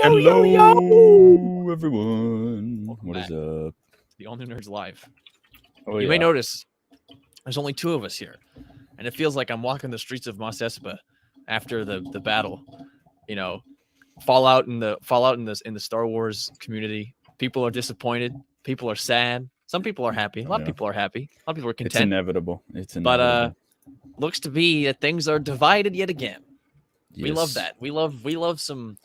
Hello, everyone. What is up? The All New Nerds Live. Oh, You may notice there's only two of us here, and it feels like I'm walking the streets of Mos Espa after the battle. You know, fallout in the Star Wars community. People are disappointed. People are sad. Some people are happy. A lot of people are happy. A lot of people are content. It's inevitable. But looks to be that things are divided yet again. Yes. We love that. We love some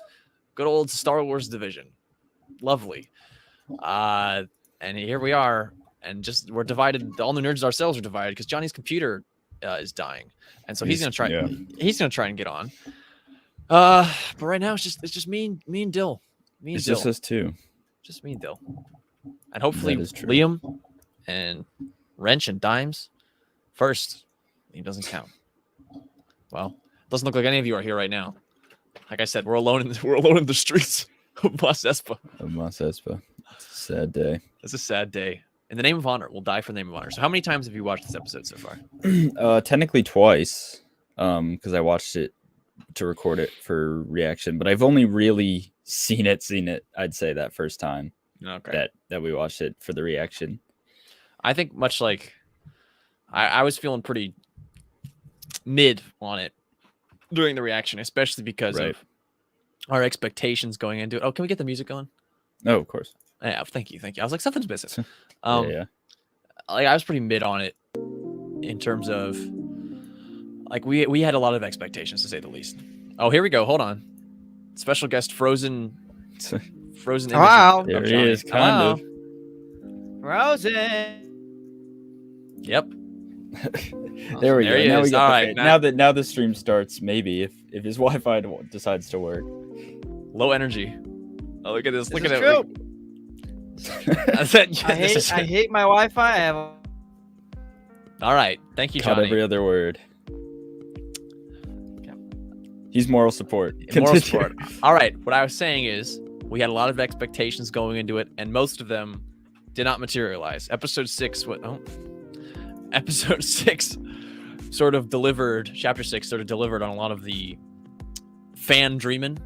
good old Star Wars division. Lovely. And here we are, and we're divided. All the nerds ourselves are divided because Johnny's computer is dying, and so he's gonna try. Yeah. He's gonna try and get on. But right now it's just me and Dill. It's just us two. Just me and Dill, and hopefully Liam and Wrench and Dimes first. He doesn't count. Well, doesn't look like any of you are here right now. Like I said, we're alone in the streets of Mos Espa. It's a sad day. It's a sad day. In the name of honor, we'll die for the name of honor. So how many times have you watched this episode so far? Technically twice, because I watched it to record it for reaction, but I've only really seen it. I'd say that first time that we watched it for the reaction. I think much like I was feeling pretty mid on it during the reaction, especially because of our expectations going into it. Oh, can we get the music on? Oh, of course. Yeah, thank you. I was like, something's missing. Yeah. Like I was pretty mid on it in terms of like we had a lot of expectations, to say the least. Oh, here we go. Hold on. Special guest Frozen image. Wow. There he is, kind of. Frozen. Yep. There we go. Now we All right. Now the stream starts, maybe if his Wi-Fi decides to work. Low energy. Oh, look at this. Look at it. I hate my Wi-Fi. All right. Thank you, Johnny. Cut every other word. He's moral support. Moral support. All right. What I was saying is we had a lot of expectations going into it, and most of them did not materialize. Episode 6 sort of delivered. Chapter 6 sort of delivered on a lot of the fan dreaming,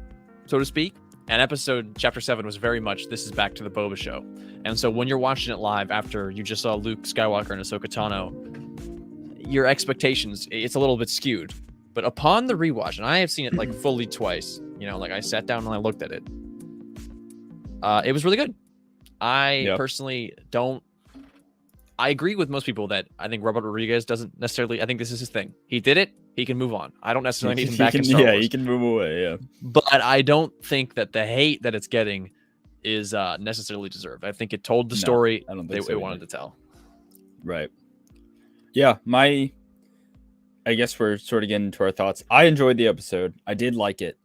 so to speak. And chapter 7 was very much, this is back to the Boba show. And so when you're watching it live after you just saw Luke Skywalker and Ahsoka Tano, your expectations, it's a little bit skewed. But upon the rewatch, and I have seen it like fully twice, like I sat down and I looked at it. It was really good. I personally I agree with most people that I think Robert Rodriguez doesn't necessarily, I think this is his thing. He did it. He can move on. I don't necessarily need him back in Star Wars. Yeah, he can move away, yeah. But I don't think that the hate that it's getting is necessarily deserved. I think it told the story they wanted to tell. Right. Yeah, I guess we're sort of getting into our thoughts. I enjoyed the episode. I did like it.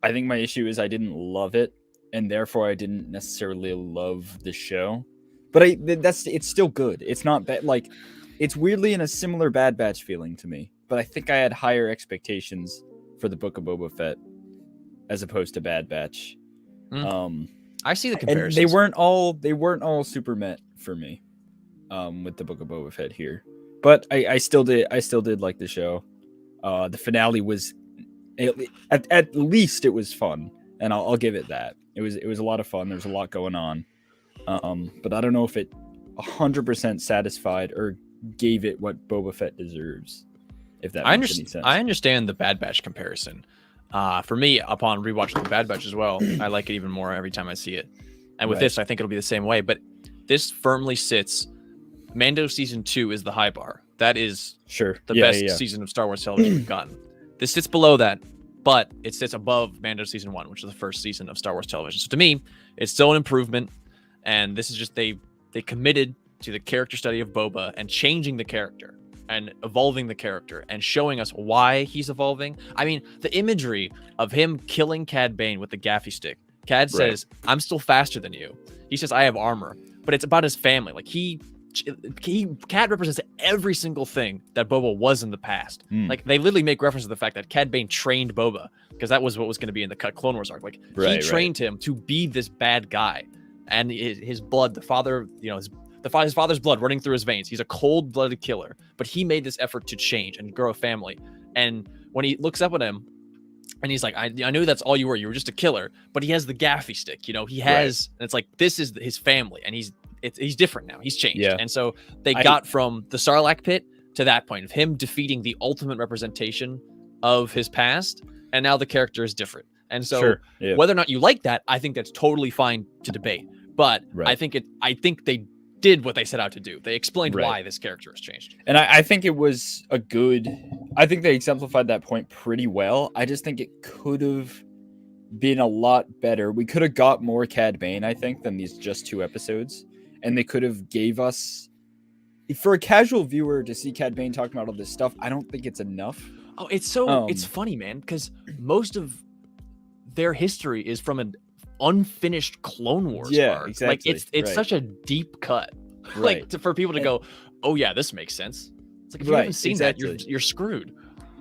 I think my issue is I didn't love it, and therefore I didn't necessarily love the show. But it's still good. It's not bad. Like, it's weirdly in a similar Bad Batch feeling to me. But I think I had higher expectations for the Book of Boba Fett as opposed to Bad Batch. I see the comparisons. And they weren't all super met for me with the Book of Boba Fett here. But I still did like the show. The finale was at least it was fun, and I'll give it that. It was a lot of fun. There was a lot going on. But I don't know if it 100% satisfied or gave it what Boba Fett deserves. If that makes any sense. I understand the Bad Batch comparison. For me, upon rewatching the Bad Batch as well, I like it even more every time I see it. And with this, I think it'll be the same way. But this firmly sits. Mando season 2 is the high bar. That is the best season of Star Wars television we've gotten. This sits below that, but it sits above Mando season 1, which is the first season of Star Wars television. So to me, it's still an improvement. And this is just they committed to the character study of Boba and changing the character and evolving the character and showing us why he's evolving. I mean, the imagery of him killing Cad Bane with the gaffy stick. Cad says, "I'm still faster than you." He says, "I have armor," but it's about his family. Like Cad represents every single thing that Boba was in the past. Like they literally make reference to the fact that Cad Bane trained Boba because that was what was going to be in the Clone Wars arc. Like he trained him to be this bad guy. And his blood, his father's blood running through his veins. He's a cold-blooded killer, but he made this effort to change and grow a family. And when he looks up at him, And he's like, I knew that's all you were. You were just a killer. But he has the gaffy stick. He has. And it's like, this is his family, and he's different now. He's changed. Yeah. And so they got from the Sarlacc pit to that point of him defeating the ultimate representation of his past, and now the character is different. And so whether or not you like that, I think that's totally fine to debate. But I think they did what they set out to do. They explained why this character has changed. And I think it was I think they exemplified that point pretty well. I just think it could have been a lot better. We could have got more Cad Bane, I think, than these just 2 episodes. And they could have gave us, for a casual viewer to see Cad Bane talking about all this stuff, I don't think it's enough. Oh, it's it's funny, man, because most of their history is from an unfinished Clone Wars arc. Exactly. Like it's such a deep cut. Like for people to go, oh yeah, this makes sense. It's like if you haven't seen that, you're screwed.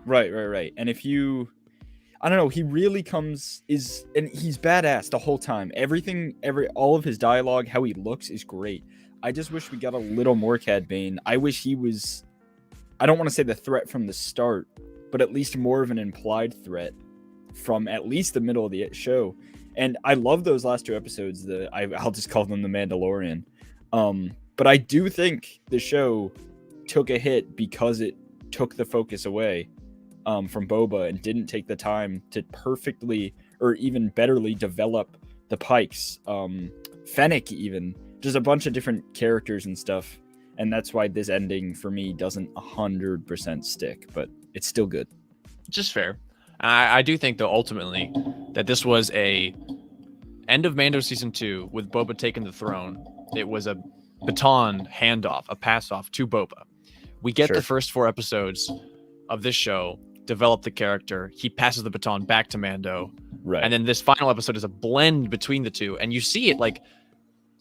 Right. And if you, I don't know, he really and he's badass the whole time. All of his dialogue, how he looks is great. I just wish we got a little more Cad Bane. I wish he was, I don't want to say the threat from the start, but at least more of an implied threat from at least the middle of the show. And I love those last 2 episodes. I'll just call them The Mandalorian. But I do think the show took a hit because it took the focus away from Boba and didn't take the time to perfectly or even betterly develop the Pikes, Fennec even, just a bunch of different characters and stuff. And that's why this ending for me doesn't 100% stick, but it's still good. Just fair. I do think, though, ultimately, that this was a end of Mando season 2 with Boba taking the throne. It was a baton handoff, a pass off to Boba. We get the first 4 episodes of this show, develop the character. He passes the baton back to Mando. Right. And then this final episode is a blend between the two. And you see it, like,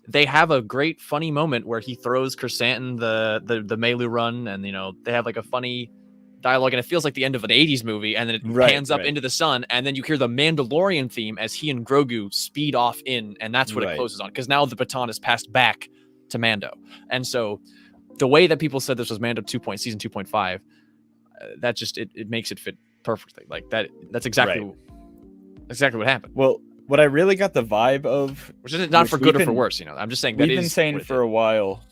they have a great funny moment where he throws Chrysanthemum the Melu run, and they have like a funny dialogue, and it feels like the end of an 80s movie, and then it pans up into the sun, and then you hear the Mandalorian theme as he and Grogu speed off in, and that's what it closes on, because now the baton is passed back to Mando. And so the way that people said this was Mando season 2.5, that just it makes it fit perfectly. Like that's exactly what happened. Well, what I really got the vibe of, which is not for good or for worse, I'm just saying that we've been saying for a while,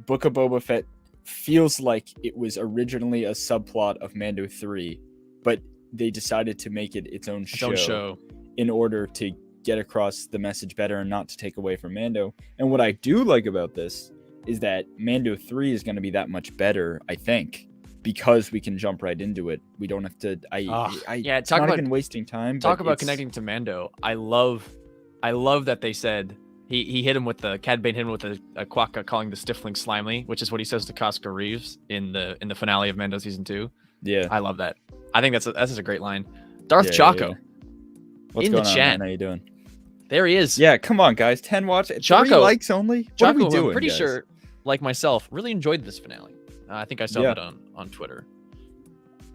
Book of Boba Fett feels like it was originally a subplot of Mando 3, but they decided to make it its own show in order to get across the message better and not to take away from Mando. And what I do like about this is that Mando 3 is going to be that much better, I think, because we can jump right into it. We don't have to. It's not even wasting time. Talk about connecting to Mando. I love that they said he hit him with the Cad Bane hit him with a quokka, calling the Stifling Slimely, which is what he says to Costco Reeves in the finale of Mando season 2. Yeah, I love that. I think that's just a great line. Darth Chaco. Yeah. What's in going the on, chat. man? How you doing? There he is. Yeah, come on, guys. 10 watch. Chaco 3 likes only. What Chaco, are we doing, I'm pretty guys? sure, like myself, really enjoyed this finale. I think I saw that on Twitter.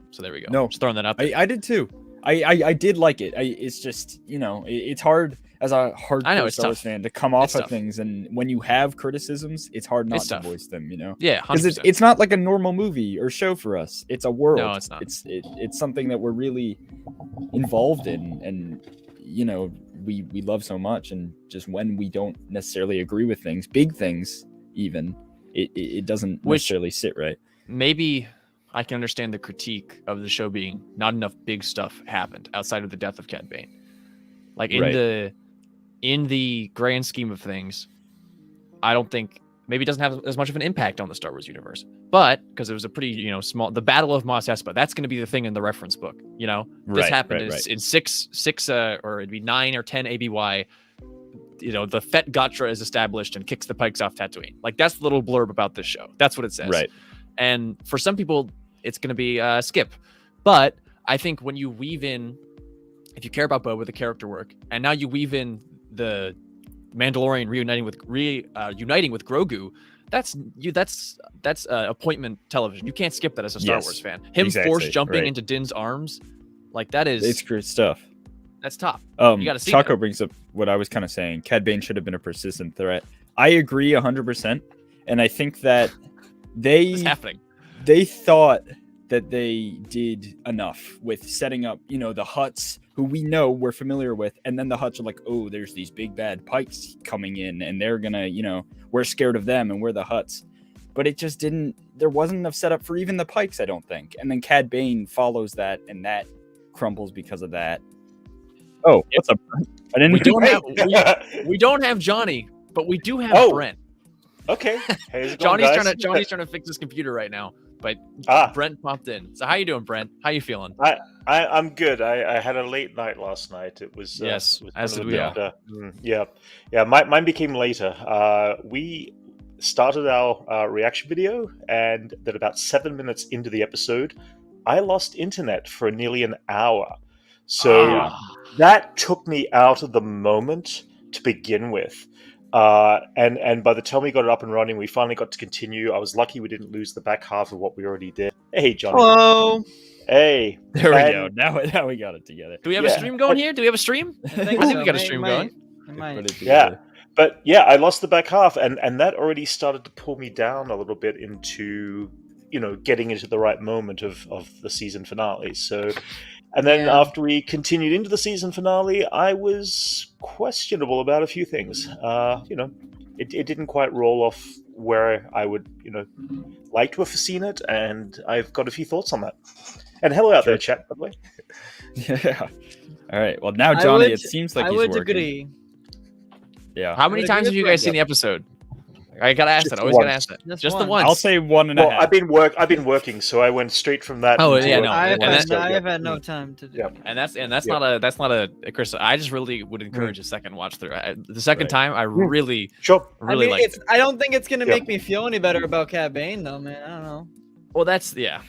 So there we go. No, just throwing that up there. I did too. I did like it. It's just, it's hard as a hardcore Star Wars fan to come off of things, and when you have criticisms, it's hard not to voice them. Yeah, 100%. Because it's not like a normal movie or show for us. It's a world. No, it's not. It's something that we're really involved in, and we love so much. And just when we don't necessarily agree with things, big things, even it doesn't necessarily sit right. Maybe I can understand the critique of the show being not enough big stuff happened outside of the death of Cad Bane. Like in the grand scheme of things, I don't think maybe it doesn't have as much of an impact on the Star Wars universe. But because it was a pretty, small, the Battle of Mos Espa, that's going to be the thing in the reference book. This happened in six or it'd be 9 or 10 ABY. The Fett Gatra is established and kicks the Pikes off Tatooine. Like that's the little blurb about this show. That's what it says. Right. And for some people, it's going to be skip. But I think when you weave in, if you care about Boba, the character work, and now you weave in the Mandalorian reuniting with Grogu, that's appointment television. You can't skip that as a Star Wars fan. Him force jumping into Din's arms, like that is it's great stuff. That's top. You got to see. Chaco brings up what I was kind of saying. Cad Bane should have been a persistent threat. I agree 100%, and I think that What's happening? They thought that they did enough with setting up, the Hutts who we know we're familiar with, and then the Hutts are like, oh, there's these big bad Pikes coming in, and they're gonna, we're scared of them, and we're the Hutts. But it just didn't. There wasn't enough setup for even the Pikes, I don't think. And then Cad Bane follows that, and that crumbles because of that. Oh, what's up? I didn't. We don't have Johnny, but we do have Brent. Okay. Hey, Johnny's trying to fix his computer right now, but Brent popped in. So how you doing, Brent? How you feeling? I'm good. I had a late night last night. It was as did we all. Yeah. Mine became later. We started our reaction video, and then about 7 minutes into the episode, I lost internet for nearly an hour. So that took me out of the moment to begin with. And by the time we got it up and running, we finally got to continue. I was lucky we didn't lose the back half of what we already did. Hey, Johnny. Hello. Hey. There we go. Now we got it together. Do we have a stream going here? Do we have a stream? I think we got a stream going. Yeah. But yeah, I lost the back half, and that already started to pull me down a little bit into, getting into the right moment of the season finale. So, and then after we continued into the season finale, I was questionable about a few things. It didn't quite roll off where I would, like to have seen it, and I've got a few thoughts on that. And hello out there, chat, by the way. Yeah. All right. Well, now Johnny, it seems like he's working. Agree. Yeah. How many times have you guys seen the episode? I gotta ask that. I always gotta ask that. Just the once. I'll say 1.5. I've been working, so I went straight from that. Oh yeah, no. I've had no time to do. Yeah. And that's not a Chris. I just really would encourage a second watch through. The second time, I really liked it. I don't think it's gonna make me feel any better about Cad Bane, though, man. I don't know. Well, that's the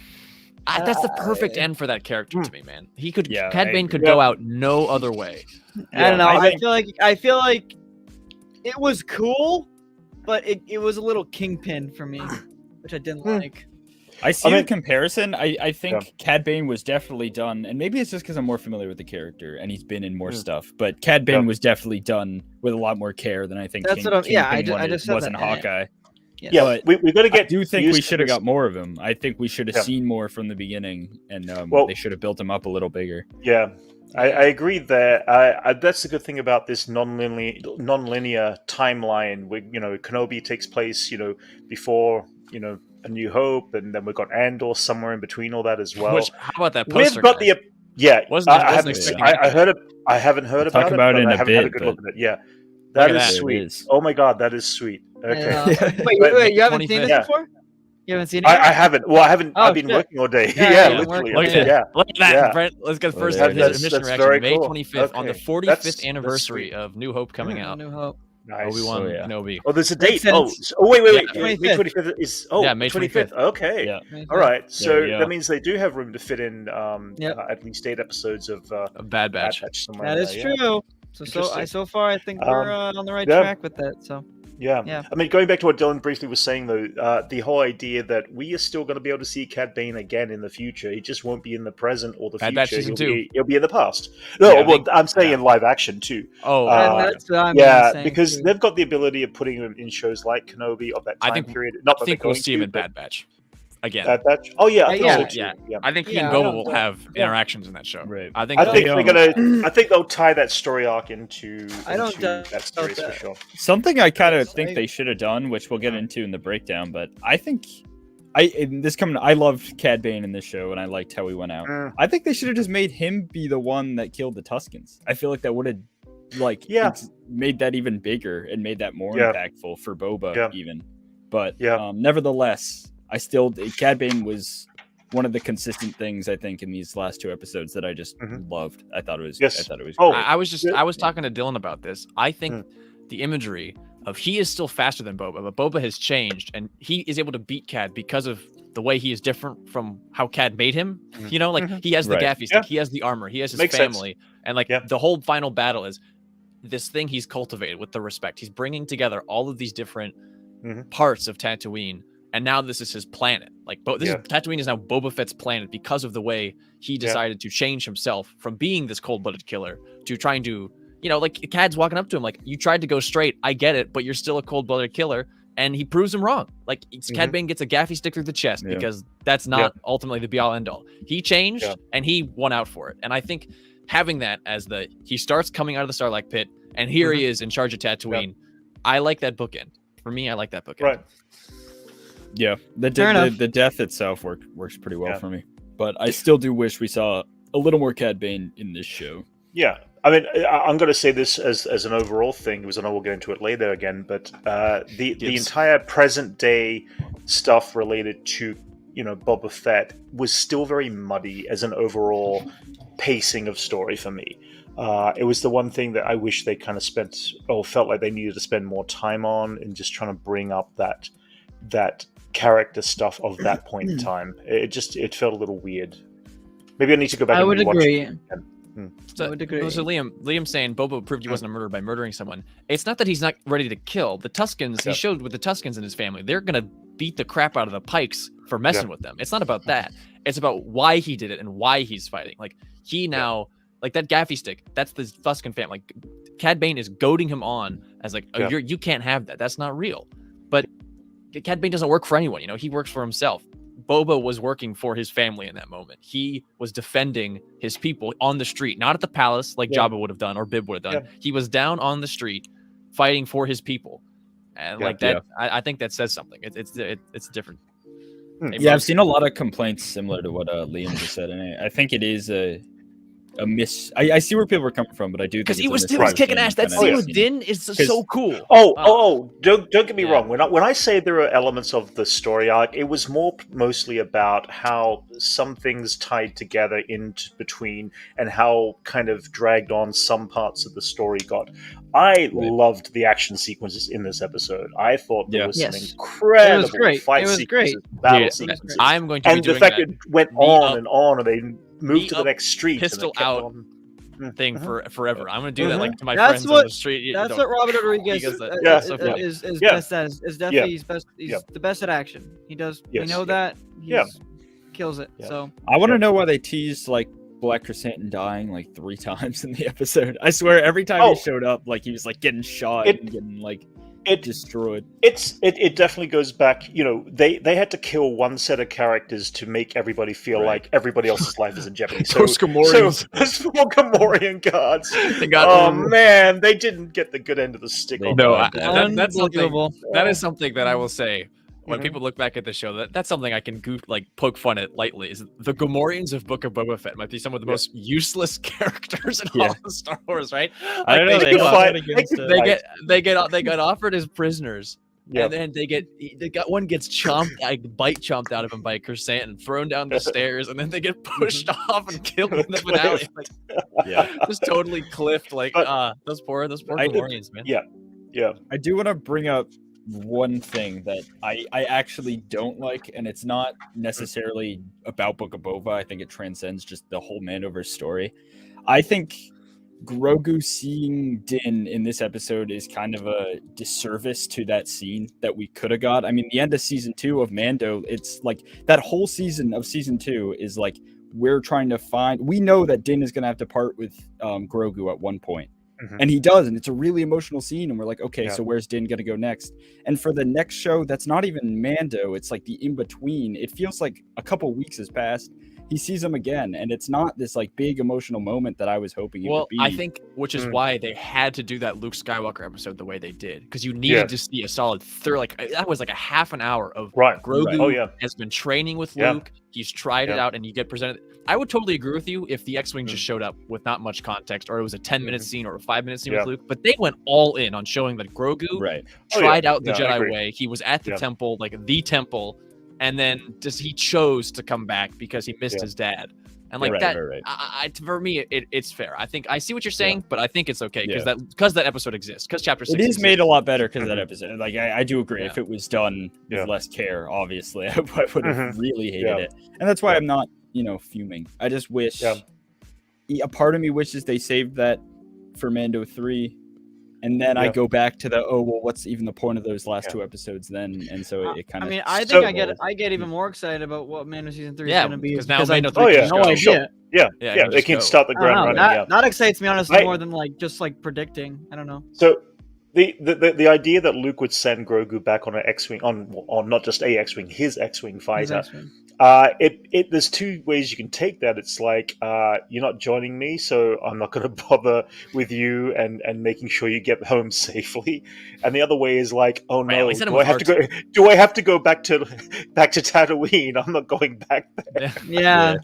perfect end for that character to me, man. He could Cad Bane could go out no other way. I don't know. I feel like it was cool, but it was a little kingpin for me, which I didn't like. I see the comparison. I think Cad Bane was definitely done, and maybe it's just because I'm more familiar with the character and he's been in more stuff. But Cad Bane was definitely done with a lot more care than I think. That's what I'm. Yeah, I just said was in that. Hawkeye. Yeah, we got to get. I do think we should have got more of him. I think we should have seen more from the beginning, and they should have built him up a little bigger. Yeah, I agree there. That's the good thing about this non-linear timeline. Where Kenobi takes place, before A New Hope, and then we've got Andor somewhere in between all that as well. How about that poster? We've got I haven't heard about it. About it in I a haven't bit, had a good look at it. Yeah, that is sweet. Oh my god, that is sweet. Okay. Wait, you haven't seen this before? You haven't seen it? I haven't. Well, I haven't. I've been working all day. Literally. Look at that, Brent. Let's get first mission reaction. May 25th on the 45th anniversary of New Hope coming out. New Hope. Nice. Obi-Wan Kenobi. Oh, there's a date. Wait. May 25th. May 25th is. May 25th. Okay. Yeah. All right. So that means they do have room to fit in at least 8 episodes of Bad Batch. Somewhere that is true. So far, I think we're on the right track with that. So. Yeah. I mean, going back to what Dylan briefly was saying, though, the whole idea that we are still going to be able to see Cad Bane again in the future. He just won't be in the present or the Bad future. Batch He'll be in the past. No, I'm saying in live action, too. Oh, that's what I'm saying, because too. they've got the ability of putting him in shows like Kenobi of that time period. I think we'll see him in Bad Batch. Again. Bad Batch? Oh, yeah. I think he and Boba will have interactions in that show. Right. I think they'll tie that story arc into that series for sure. Something I kind of think they should have done, which we'll get into in the breakdown, but I think I loved Cad Bane in this show, and I liked how he went out. I think they should have just made him be the one that killed the Tuskens. I feel like that would have made that even bigger and made that more impactful for Boba even. But nevertheless, Cad Bane was one of the consistent things I think in these last 2 episodes that I just loved. I thought it was. Yes. I thought it was. Oh, great. I was talking to Dylan about this. I think the imagery of he is still faster than Boba, but Boba has changed, and he is able to beat Cad because of the way he is different from how Cad made him. He has the gaffy stick, he has the armor, he has his family, and the whole final battle is this thing he's cultivated with the respect. He's bringing together all of these different parts of Tatooine. And now this is his planet. Tatooine is now Boba Fett's planet because of the way he decided to change himself from being this cold-blooded killer to trying to, Cad's walking up to him like, you tried to go straight. I get it, but you're still a cold-blooded killer. And he proves him wrong. Cad Bane gets a gaffy stick through the chest because that's not ultimately the be-all, end-all. He changed and he won out for it. And I think having that as he starts coming out of the Sarlacc pit, and here he is in charge of Tatooine. I like that bookend. For me, I like that bookend. Right. Yeah, the death itself works pretty well for me, but I still do wish we saw a little more Cad Bane in this show. Yeah, I mean, I'm going to say this as an overall thing, because I know we'll get into it later again. But the entire present day stuff related to Boba Fett was still very muddy as an overall pacing of story for me. It was the one thing that I wish they kind of felt like they needed to spend more time on, in just trying to bring up that character stuff of that point in time. It felt a little weird. Maybe I need to go back. I would agree. So, I would agree. So Liam saying Boba proved he wasn't a murderer by murdering someone. It's not that he's not ready to kill. The Tuskens, he showed with the Tuskens in his family, they're going to beat the crap out of the Pikes for messing with them. It's not about that. It's about why he did it and why he's fighting. Like, he now, like that gaffy stick, that's the Tusken family. Like, Cad Bane is goading him on as like, oh, you can't have that. That's not real. But Cad Bane doesn't work for anyone. He works for himself. Boba was working for his family in that moment. He was defending his people on the street, not at the palace like Jabba would have done or Bib would have done. He was down on the street fighting for his people. And like that, I think that says something. It's different. Yeah, I've seen a lot of complaints similar to what Liam just said, and I think it is a miss. I see where people are coming from, but I do think because he was kicking ass. That scene with Din is so cool. Don't get me wrong. When I say there are elements of the story arc, it was mostly about how some things tied together in between, and how kind of dragged on some parts of the story got. I loved the action sequences in this episode. I thought there was some incredible fight sequences, battle sequences. I'm going to be doing the fact that it went on and on, and they moved to the next street. Pistol out thing for forever. I'm going to do that like to my that's friends on the street. That's what Robert Rodriguez is best at. Is definitely he's best. He's the best at action. He does. We know that. He kills it. So I want to know why they teased like Black Chrysanthemum dying like 3 times in the episode. I swear every time he showed up, like he was like getting shot and getting like destroyed. It definitely goes back. They had to kill one set of characters to make everybody feel like everybody else's life is in jeopardy. So those 4 Gamorrean guards. Man, they didn't get the good end of the stick. That's something. That is something that I will say. When people look back at the show, that's something I can poke fun at lightly. Is the Gamorreans of Book of Boba Fett might be some of the most useless characters in all of Star Wars, right? I don't know. They get offered as prisoners, and then one gets bite chomped out of him by a Chrysanthemum and thrown down the stairs, and then they get pushed off and killed in the finale. Just totally cliffed. Like those poor Gamorreans, man. Yeah. I do want to bring up one thing that I actually don't like, and it's not necessarily about Book of Boba. I think it transcends just the whole Mandoverse story. I think Grogu seeing Din in this episode is kind of a disservice to that scene that we could have got. I mean, the end of season 2 of Mando, it's like that whole season of season 2 is like we're trying to find. We know that Din is going to have to part with Grogu at one point. And he does, and it's a really emotional scene, and we're like, okay, so where's Din gonna go next? And for the next show, that's not even Mando, it's like the in-between. It feels like a couple weeks has passed. He sees him again, and it's not this like big emotional moment that I was hoping it would be. I think, which is why they had to do that Luke Skywalker episode the way they did, because you needed to see a solid that was like a half an hour of Grogu has been training with Luke. He's tried it out, and you get presented. I would totally agree with you if the X-Wing just showed up with not much context, or it was a 10-minute scene or a 5-minute scene with Luke, but they went all in on showing that Grogu tried out the Jedi way. He was at the temple, and then he chose to come back because he missed his dad. And like for me, it's fair. I think I see what you're saying, but I think it's okay because that episode exists, because chapter 6 it is made a lot better because of that episode. Like I do agree. If it was done with less care, obviously, I would have really hated it. And that's why I'm not, fuming. I just wish a part of me wishes they saved that for Mando 3. And then I go back to what's even the point of those last 2 episodes then? And so it kind of. I mean, I think I get even more excited about what Mando season 3 is going to be because now Mando 3 no idea. They can start the ground running. That excites me honestly more than just predicting. I don't know. So the idea that Luke would send Grogu back on an X-wing on not just a X-wing, his X-wing fighter. There's two ways you can take that. It's like you're not joining me, so I'm not going to bother with you and making sure you get home safely. And the other way is like, oh Right, at no, least I do know I have to go? Do I have to go back to Tatooine? I'm not going back there. Yeah,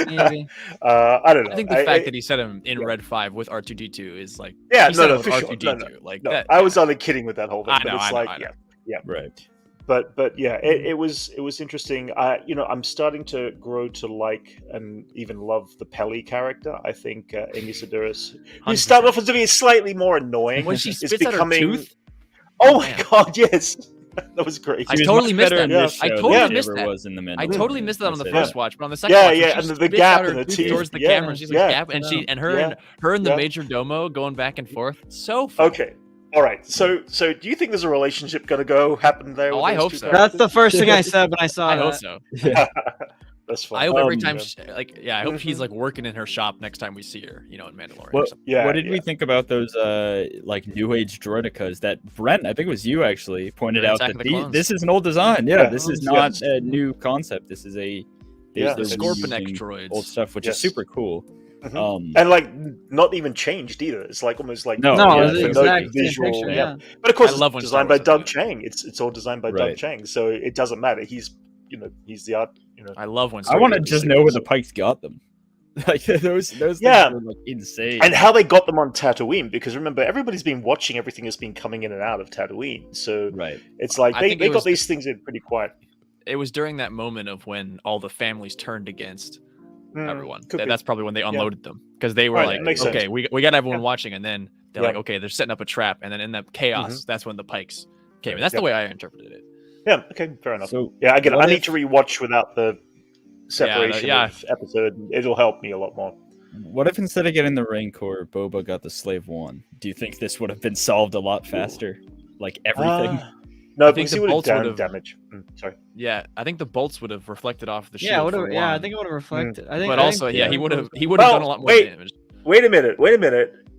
maybe. I don't know. I think the fact that he said him in Red 5 with R2D2 is like, yeah, he said no, it with for sure. R2D2. Like No, that. I was only kidding with that whole thing. I But know, it's I know, like, I know. yeah. Right. But yeah, it was interesting. I'm starting to grow to like and even love the Pelly character. I think Amy Sedaris, who 100%. started off as to be slightly more annoying, When she is spits out her becoming. tooth, Oh my man. god! Yes, that was great. I She was totally much missed better that. in Yeah. this I show totally than she missed ever that. was in the I Mandalorian. totally missed that on the I'd say first that. watch, but on the second Yeah, watch, yeah, she and the spits gap out her in the tooth teeth. towards the Yeah, camera. And she's like, yeah. gap, and her and the Yeah. major domo going back and forth. So fun. Okay, all right. So do you think there's a relationship going to happen there? Oh, with I those hope two so. That's the characters? first thing I said when I saw I that. hope so. Yeah. That's fine. I hope every time, yeah. I hope he's Mhm. like working in her shop next time we see her, in Mandalorian. or What, something. Yeah, what did yeah. we think about those like new age droidicas that Brent, I think it was you actually, pointed Yeah, out Attack that of the Clones. this is an old design. Yeah, Yeah. this is Yeah. not a new concept. This is a Yeah. they're Scorpion reusing droids. old stuff, which Yes. is super cool. Mhm. And like not even changed either. It's like almost like No, No, yeah, it's the no exact same visual. picture. Yeah. Yeah. But of course, I love when it's Star designed by Wars does Doug that. Chang. It's all designed by Doug Right. Chang, so it doesn't matter. He's he's the art. I love when I Star want to Wars just does know where the Pikes got them. Like those Yeah. things were like insane. And how they got them on Tatooine, because remember, everybody's been watching everything that's been coming in and out of Tatooine. So right. it's like I they think it got was- these things in pretty quiet. It was during that moment of when all the families turned against everyone. Could be. That's probably when they unloaded them because they were Right, like, that makes okay, sense. we got everyone Yeah. watching, and then they're Yeah. like, okay, they're setting up a trap, and then in that chaos, that's when the Pikes came. And that's Yeah. the way I interpreted it. Yeah, okay, fair enough. So Yeah, again, what I need if- to rewatch without the separation yeah. of episode. It'll help me a lot more. What if instead of getting the Rancor, Boba got the Slave One? Do you think this would have been solved a lot faster? Like everything? No, I think because the he would have bolts would done have- damage. Sorry. Yeah, I think the bolts would have reflected off the shield. Yeah, for I one. think it would have reflected. I think, But I also, think yeah, the he would have Well, done a lot more wait. damage. Wait a minute.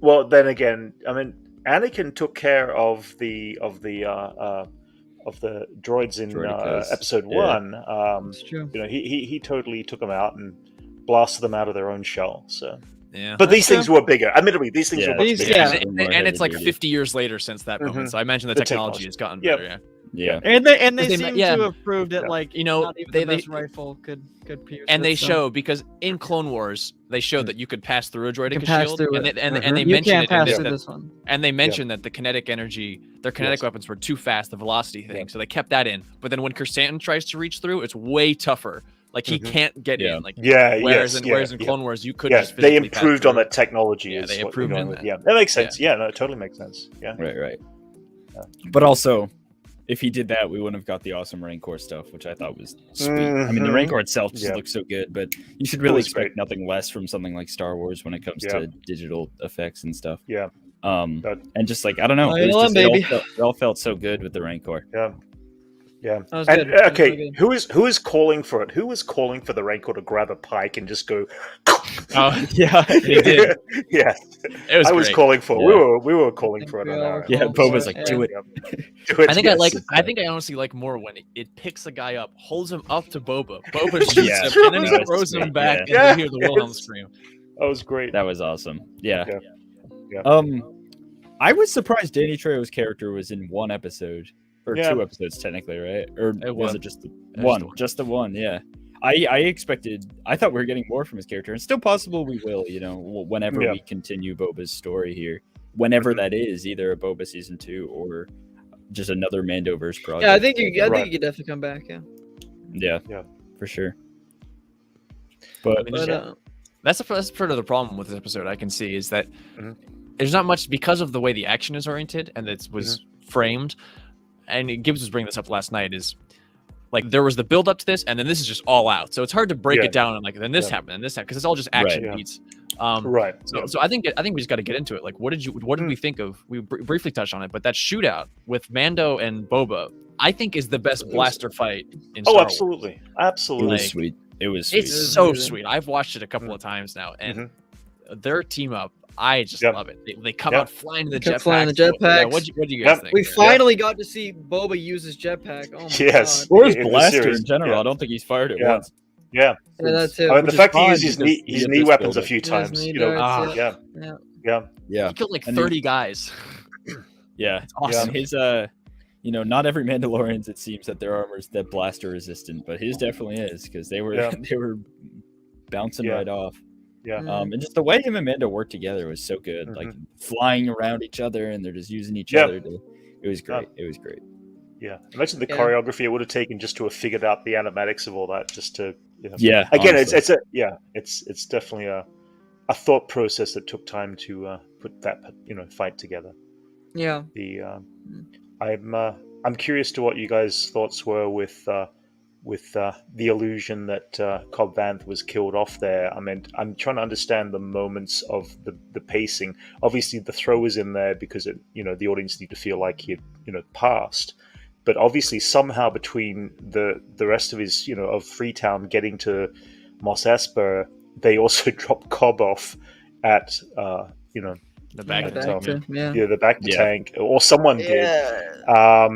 Well, then again, I mean, Anakin took care of the droids in Droidicas, episode yeah. 1. It's true. He totally took them out and blasted them out of their own shell. So, Yeah. but these true. things were bigger. Admittedly, these things Yeah, were much these- bigger. yeah. And it's like heavy-duty. 50 years later since that moment, Mhm. so I imagine the The technology technology. has gotten Yep. better. Yeah. And they They- seem yeah. to have proved it. Yeah. Like Not even they, the they best rifle could pierce. and it, they so. show because in Clone Wars they showed that you could pass through a You can droidic pass shield, through and it. they, and Mhm. they You mentioned can't it in pass this, through that- this one. and they mentioned that the kinetic energy, their kinetic Yes. weapons were too fast, the velocity thing, Yeah. so they kept that in. But then when Chrysanthemum tries to reach through, it's way tougher. Like he Mhm. can't get Yeah. in. Like Yeah, whereas yes, in yeah, whereas in yeah. Clone Wars you could Yeah, just they physically pass improved on through. that technology. Yeah, is they what improved we're in going with. that. Yeah, that makes sense. Yeah, no, it totally makes sense. Yeah. Right. Yeah. But also, if he did that, we wouldn't have got the awesome Rancor stuff, which I thought was sweet. I mean, the Mhm. Rancor itself just Yeah. looks so good, but you should really was expect great. nothing less from something like Star Wars when it comes Yeah. to digital effects and stuff. Yeah. And just like I don't know, Oh, it, was yeah, just, baby. it all felt so good with the Rancor. Yeah. Yeah. That was And good. That was okay, really good. who is calling for it? Who is calling for the Rancor to grab a pike and just go? Oh, Yeah, it did. Yeah, It was I was great. calling for. Yeah. We were calling think for it. we On all our Yeah, called Boba's for like, it, do yeah. it. Do it. I think yes. I think I honestly like more when it picks the guy up, holds him up to Boba. Boba shoots Yeah. him, and then he That was throws sweet, him back, yeah. and you hear the Wilhelm Yes. scream. That was great. That was awesome. Yeah. Yeah. I was surprised Danny Trejo's character was in one episode or Yeah. 2 episodes technically, right? Or It was was. it just the Just one? the one. Just the one, yeah. I thought we were getting more from his character, and still possible we will. Whenever Yeah. we continue Boba's story here, whenever Mhm. that is, either a Boba season 2 or just another Mandoverse project. Yeah, I think you Right. could definitely come back. Yeah. Yeah, Yeah. for sure. I But mean, But, yeah. That's part of the problem with this episode I can see is that Mhm. there's not much because of the way the action is oriented and it was framed. And Gibbs was bringing this up last night is like there was the build up to this and then this is just all out. So it's hard to break Yeah. it down and like then this Yeah. happened and this happened because it's all just action Right. Yeah. beats. Right. So I think we just got to get into it. Like what did we think of? We briefly touched on it, but that shootout with Mando and Boba, I think is the best blaster fight in Star Oh, Wars. absolutely, it absolutely. was sweet. It was sweet. It's It was so really good. sweet. I've watched it a couple of times now, and their team up, I just Yep. love it. They come Yep. out flying in the Kept jetpack. flying the Yeah, jetpacks. what do you guys Yep. think? We Yeah. finally got to see Boba use his jetpack. Oh my Yes. god. Or his in the blaster series, in general. yeah. I don't think he's fired it Yeah. once. Yeah. Yeah, that too. I mean, the Which is fact he fine used his because knee, his the knee Abyss weapons a builder. few Yeah, his times, knee you know. darts, Yeah, yeah. yeah, Yeah, He killed like And 30 guys. yeah, Awesome. and his not every Mandalorians it seems that their armor's that blaster resistant, but his definitely is because they were Yeah. they were bouncing Yeah. right off. yeah. Mm. And just the way him and Mando worked together was so good, Mhm. like flying around each other and they're just using each Yeah. other to. It was great. It was great. Yeah, imagine the Yeah. choreography it would have taken just to have figured out the animatics of all that, just to Yeah. Again, honestly. it's definitely a thought process that took time to put that fight together. Yeah. The I'm curious to what you guys' thoughts were with the illusion that Cobb Vanth was killed off there. I mean, I'm trying to understand the moments of the pacing. Obviously, the throw is in there because the audience need to feel like he had passed. But obviously, somehow between the rest of his of Freetown getting to Mos Espa, they also drop Cobb off at The back of the back tank. Yeah. the back of the Yeah. tank, or someone did. Yeah.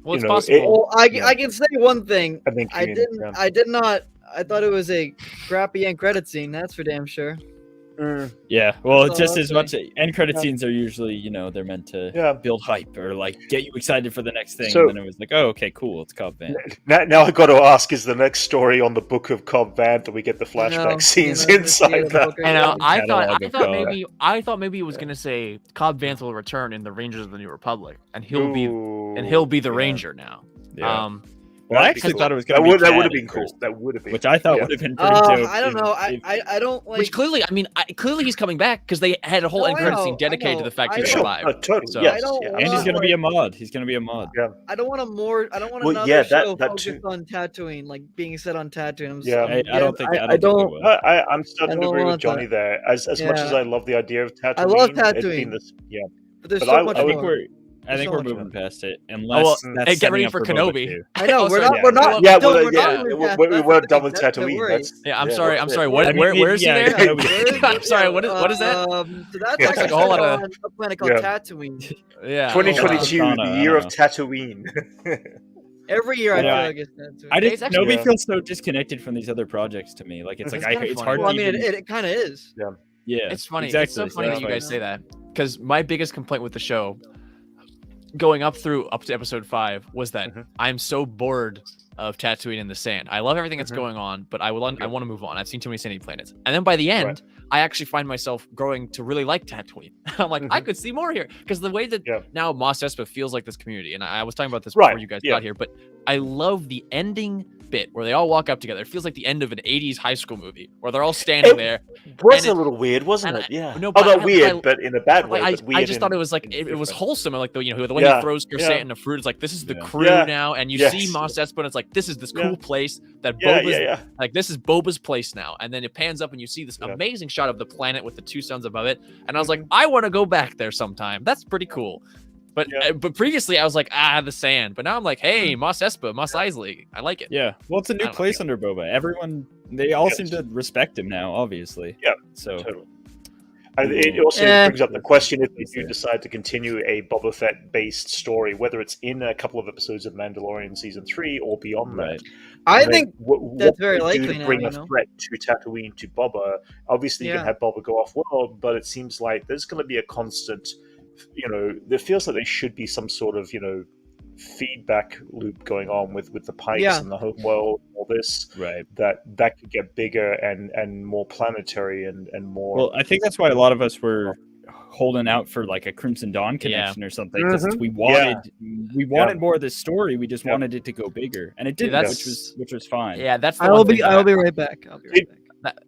Well, it's it- possible. Well, Yeah. I can say one thing. I think I did not. I thought it was a crappy end credit scene. That's for damn sure. Yeah, well, That's it's just all as I'll much. End credit Yeah. scenes are usually, they're meant to Yeah. build hype or like get you excited for the next thing. So- and then it was like, oh, okay, cool, it's Cobb Vanth. Now I got to ask: is the next story on the book of Cobb Vanth that we get the flashback No, scenes you know, inside the that? book of- And I Catalog of God. thought maybe it was gonna say Cobb Vanth will return in the Rangers of the New Republic, and he'll be the yeah. Ranger now. Yeah. Um, Well, I That'd be actually cool. thought it was that going to would be that Cad would have at been cool. first, That would have been. which I thought Yeah. would have been pretty dope. I don't if- know. if- I don't like. which clearly, clearly he's coming back because they had a whole No, end I credit know, scene dedicated to the fact I he know. survived. Totally. So- Yes. I don't yeah. want- and he's going to like- be a mod. He's going to be a mod. I don't want a more. I don't want Well, another yeah, show that focused too. on Tatooine, like being set on Tatooine. Yeah. I don't think. I I don't. don't. Think they will. I'm starting I to don't agree with want Johnny that. there. As much as Yeah. I love the idea of Tatooine, I love it's been Tatooine. this, yeah. But there's But so much I think more. we're. I There's think so we're much moving more. past it, unless well, that's hey, get setting ready up for Boba Kenobi. too. I know Oh, we're sorry, not. We're not. Yeah, no, well, we're yeah, not moving past- we that's weren't the done thing, with that's- don't Tatooine. worry. Yeah, I'm yeah, sorry. that's I'm it. sorry. I Where, mean, where is he yeah, there? Kenobi. I'm sorry. What is that? So that's Yeah. actually It's like a whole lot of- on a planet called Yeah. Tatooine. Yeah. 2022, Hold on. the I year don't of Tatooine. Every year, I Yeah. feel like it's Tatooine. I It's didn't. actually- Kenobi Yeah. feels so disconnected from these other projects to me. Like it's It's like kinda it's funny. hard Well, I to mean, even. it kind of is. Yeah, It's funny. Exactly. It's so funny that's that you why- guys say that because my biggest complaint with the show, going up to episode 5, was that Mhm. I'm so bored of Tatooine in the sand. I love everything that's Mhm. going on, but I Yep. want to move on. I've seen too many sandy planets, and then by the end, Right. I actually find myself growing to really like Tatooine. I'm like, I Mhm. could see more here because the way that Yeah. now Mos Espa feels like this community, and I was talking about this Right, before you guys yeah. got here, but I love the ending bit where they all walk up together. It feels like the end of an 80s high school movie where they're all standing It there. Was And a little weird, wasn't and it? Yeah. no, Oh, but not I- weird, I- but in a bad way. Like, but weird I just thought in- it was like in it was different. wholesome, and like the way Yeah, he throws yeah. Crusade in the fruit. It's like this is the Yeah. crew Yeah. now, and you Yes. see Mos Espa, and it's like this is this Yeah. cool place that Yeah, Boba's yeah. like this is Boba's place now. And then it pans up, and you see this Yeah. amazing shot of the planet with the 2 suns above it. And I was like, Mhm. I want to go back there sometime. That's pretty cool. But Yeah. but previously I was like, the sand. But now I'm like, hey, Mos Espa, Mos Eisley, I like it. Yeah, well, it's a I new don't place under Boba. Everyone, they all Yes. seem to respect him now. Obviously. Yeah, So Totally. And it also Yeah. brings up the question if you do Yeah. decide to continue a Boba Fett based story, whether it's in a couple of episodes of Mandalorian season 3 or beyond right. that. I then think what that's do very they do likely to now, bring you a know? threat to Tatooine to Boba. Obviously, you Yeah. can have Boba go off world, but it seems like there's going to be a constant. There feels like there should be some sort of feedback loop going on with the Pikes Yeah. and the home world, all this Right. that could get bigger and more planetary and more. Well, I think that's why a lot of us were holding out for like a Crimson Dawn connection or something because Mhm. we Yeah. wanted more of this story. We just Yeah. wanted it to go bigger, and it didn't, that's- which was fine. Yeah, that's the I will one thing be. that I will be right back. I'll be right back.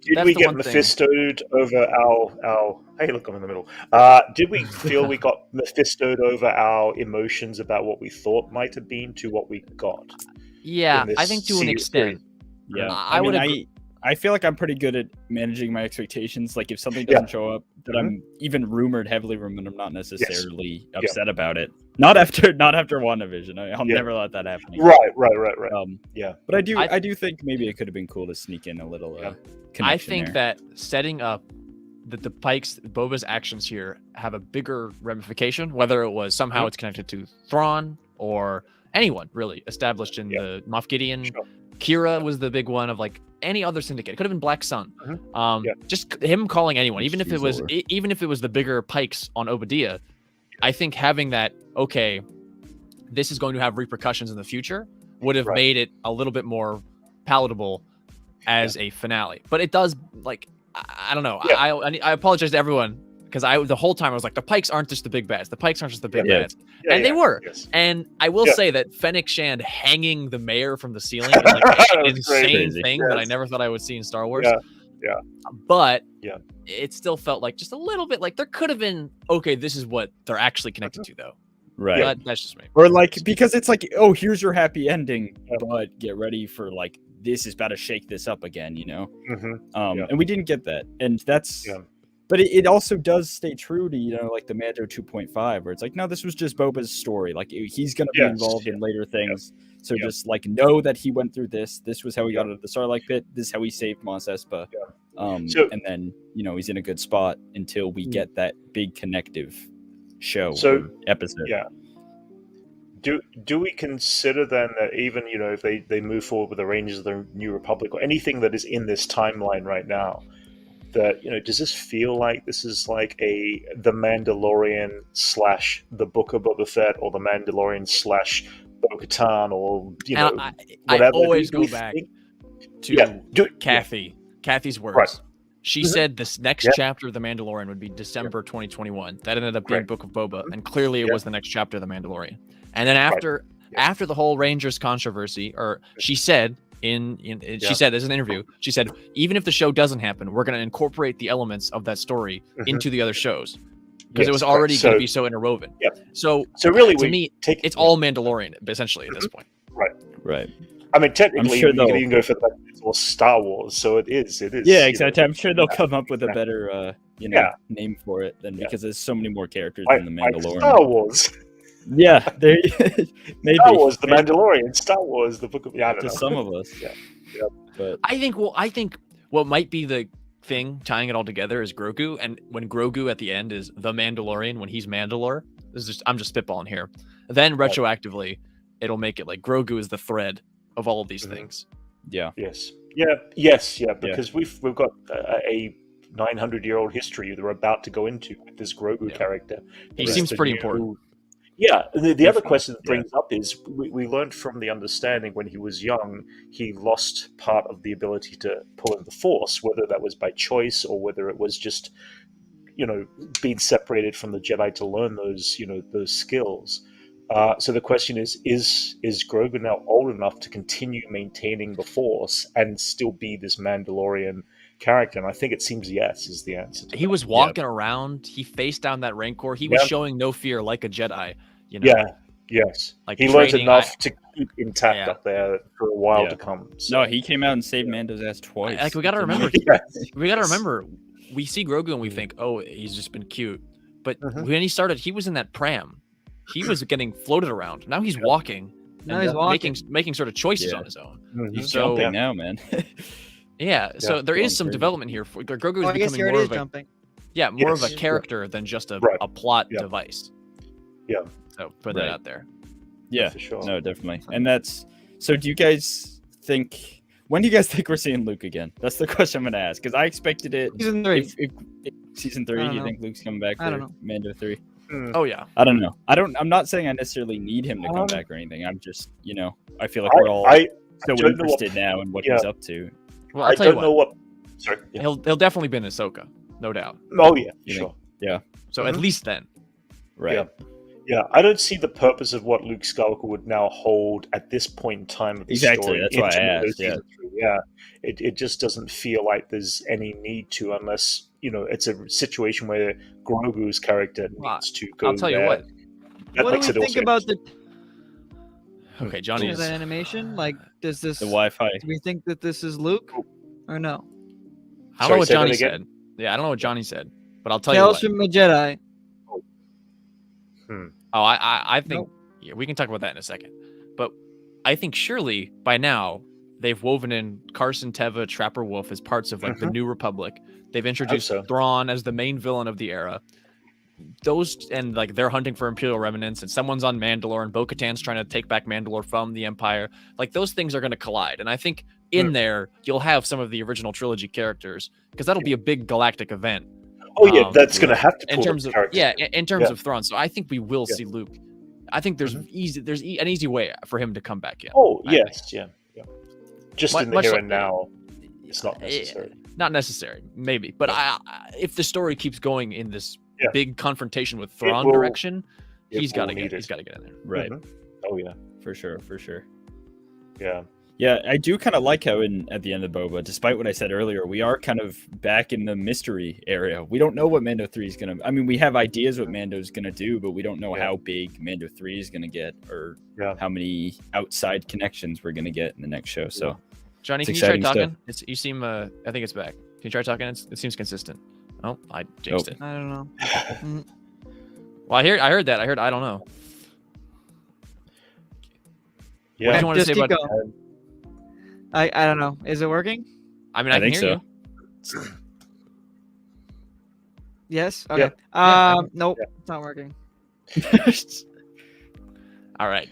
Did that's we the get one thing. Mephisto'd over our? Hey, look, I'm in the middle. Did we feel we got Mephisto'd over our emotions about what we thought might have been to what we got? Yeah, in this I think to an series? extent. Yeah, I would I feel like I'm pretty good at managing my expectations. Like if something doesn't show up that I'm even heavily rumored, I'm not necessarily upset about it. Not after WandaVision. I'll Yeah. never let that happen. again. Right. Yeah. But I I- do think maybe it could have been cool to sneak in a little Yeah. connection I think there. that setting up that the Pikes, Boba's actions here have a bigger ramification, whether it was somehow Mhm. it's connected to Thrawn or anyone really established in Yeah. the Moff Gideon Sure. Kira was the big one of like any other syndicate. It could have been Black Sun. Yeah. Just him calling anyone, even if it was Jeez, even if it was the bigger pikes on Obadiah. I think having that, okay, this is going to have repercussions in the future, would have made it a little bit more palatable as a finale. But it does, like, I don't know. Yeah. I apologize to everyone because the whole time I was like, the Pikes aren't just the big bads. The Pikes aren't just the big bads. And they were. Yes. And I will say that Fennec Shand hanging the mayor from the ceiling is like an insane thing that I never thought I would see in Star Wars. Yeah. But it still felt like just a little bit like there could have been, okay, this is what they're actually connected to, though. Right. But that's just me. Or like, because it's like, oh, here's your happy ending, but get ready for like, this is about to shake this up again, you know? And we didn't get that. And that's, but it also does stay true to, you know, like the Mando 2.5, where it's like, no, this was just Boba's story. Like, he's going to be involved in later things. So just like, know that he went through this. This was how he got out of the Sarlacc pit. This is how he saved Mos Espa. And then, you know, he's in a good spot until we get that big connective show episode. Do we consider then that even, you know, if they move forward with the Rangers of the New Republic or anything that is in this timeline right now, that, you know, does this feel like this is like the Mandalorian / the Book of Boba Fett, or the Mandalorian / Bo-Katan, or, you know, whatever? I always go back to Kathy's words. Right. She said this next chapter of The Mandalorian would be December 2021. That ended up being Book of Boba, and clearly it was the next chapter of The Mandalorian. And then after the whole Rangers controversy, or she said she said, there's an interview, she said, even if the show doesn't happen, we're going to incorporate the elements of that story into the other shows, because it was already going to be so interwoven. So really, to me, it's all Mandalorian essentially at this point. Right. I mean, technically, you can they'll even go for that. It's all Star Wars, so it is. Yeah, exactly. I'm sure they'll come up with a better, name for it because there's so many more characters than the Mandalorian. Like Star Wars. Yeah, maybe. Star Wars, the Mandalorian. Star Wars, the Book of. I don't know. Some of us. But I think what might be the thing tying it all together is Grogu, and when Grogu at the end is the Mandalorian, when he's Mandalore. I'm just spitballing here. Then retroactively, it'll make it like Grogu is the thread of all of these things. Yes. Because we've got a 900-year-old history that we're about to go into with this Grogu character. He seems pretty important. Yeah. The other question that brings up is we learned from the understanding when he was young, he lost part of the ability to pull in the Force, whether that was by choice or whether it was just, you know, being separated from the Jedi to learn those, you know, those skills. So the question is Grogu now old enough to continue maintaining the Force and still be this Mandalorian character? And I think it seems yes is the answer. He was walking around. He faced down that Rancor. He was showing no fear like a Jedi. You know? Yes. Like he learned enough to keep intact up there for a while to come. So. No, he came out and saved Mando's ass twice. Like we got to remember. We got to remember. We see Grogu and we think, oh, he's just been cute. But when he started, he was in that pram. He was getting floated around. Now he's walking. Now he's walking. Making sort of choices on his own. He's jumping now, man. So there is some development here. Grogu is becoming more of a jumping. More of a character than just a plot device. So put that out there. Yeah, for sure. No, definitely. And that's so. Do you guys think? When do you guys think we're seeing Luke again? That's the question I'm gonna ask, because I expected it. Season 3. If season 3, do you think Luke's coming back for Mando 3? Oh yeah. I don't know. I'm not saying I necessarily need him to come back or anything. I'm just, you know, I feel like we're all so interested now in what he's up to. Well, I'll tell you what. Sorry. Yeah. He'll definitely be in Ahsoka, no doubt. Oh yeah, sure. Yeah. So at least then. Right. Yeah, I don't see the purpose of what Luke Skywalker would now hold at this point in time of the story. That's why I asked. Yeah, it just doesn't feel like there's any need to, unless, you know, it's a situation where Grogu's character needs to go. I'll tell you what. What do we think about the? Okay, Johnny. Is that animation? Like, does this the Wi-Fi? Do we think that this is Luke, or no? I don't know what Johnny said. Yeah, I don't know what Johnny said, but I'll tell you what. Tales from a Jedi. Oh, I think we can talk about that in a second. But I think surely by now they've woven in Carson Teva, Trapper Wolf as parts of like the New Republic. They've introduced Thrawn as the main villain of the era. those and like they're hunting for Imperial remnants, and someone's on Mandalore, and Bo-Katan's trying to take back Mandalore from the Empire. Like those things are going to collide, and I think in there you'll have some of the original trilogy characters because that'll be a big galactic event. Oh yeah, that's going to have to in pull terms the of characters. in terms of Thrawn. So I think we will see Luke. I think there's an easy way for him to come back in. Oh yes, yeah. Just in the here like, and now, it's not necessary. Not necessary, maybe. But if the story keeps going in this big confrontation with Thrawn direction, he's got to get in there. Right. Oh yeah, for sure. Yeah. Yeah, I do kind of like how at the end of Boba, despite what I said earlier, we are kind of back in the mystery area. We don't know what Mando 3 is going to... I mean, we have ideas what Mando's going to do, but we don't know how big Mando 3 is going to get or how many outside connections we're going to get in the next show. So, Johnny, can you try talking? You seem... I think it's back. Can you try talking? It seems consistent. Oh, I jinxed it. I don't know. Well, I heard that. I don't know. Yeah. What do you want to say about... I don't know. Is it working? I mean, I can think hear so. you. Yes. Okay. Nope. Yeah. It's not working. All right.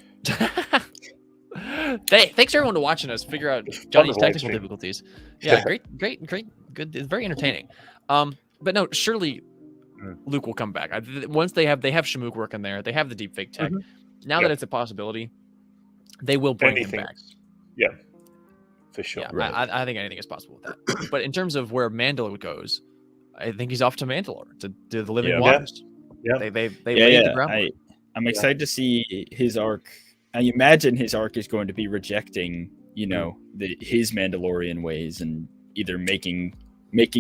Thanks everyone to watching us figure out Johnny's technical difficulties. Yeah, great, good. It's very entertaining. But no, surely Luke will come back. Once they have Shamook working there, they have the deepfake tech. Now that it's a possibility, they will bring him back. Yeah. For sure. Yeah, I think anything is possible with that. But in terms of where Mandalore goes, I think he's off to Mandalore to the Living Waters. Yeah. They laid the groundwork. I'm excited to see his arc. I imagine his arc is going to be rejecting, his Mandalorian ways and either making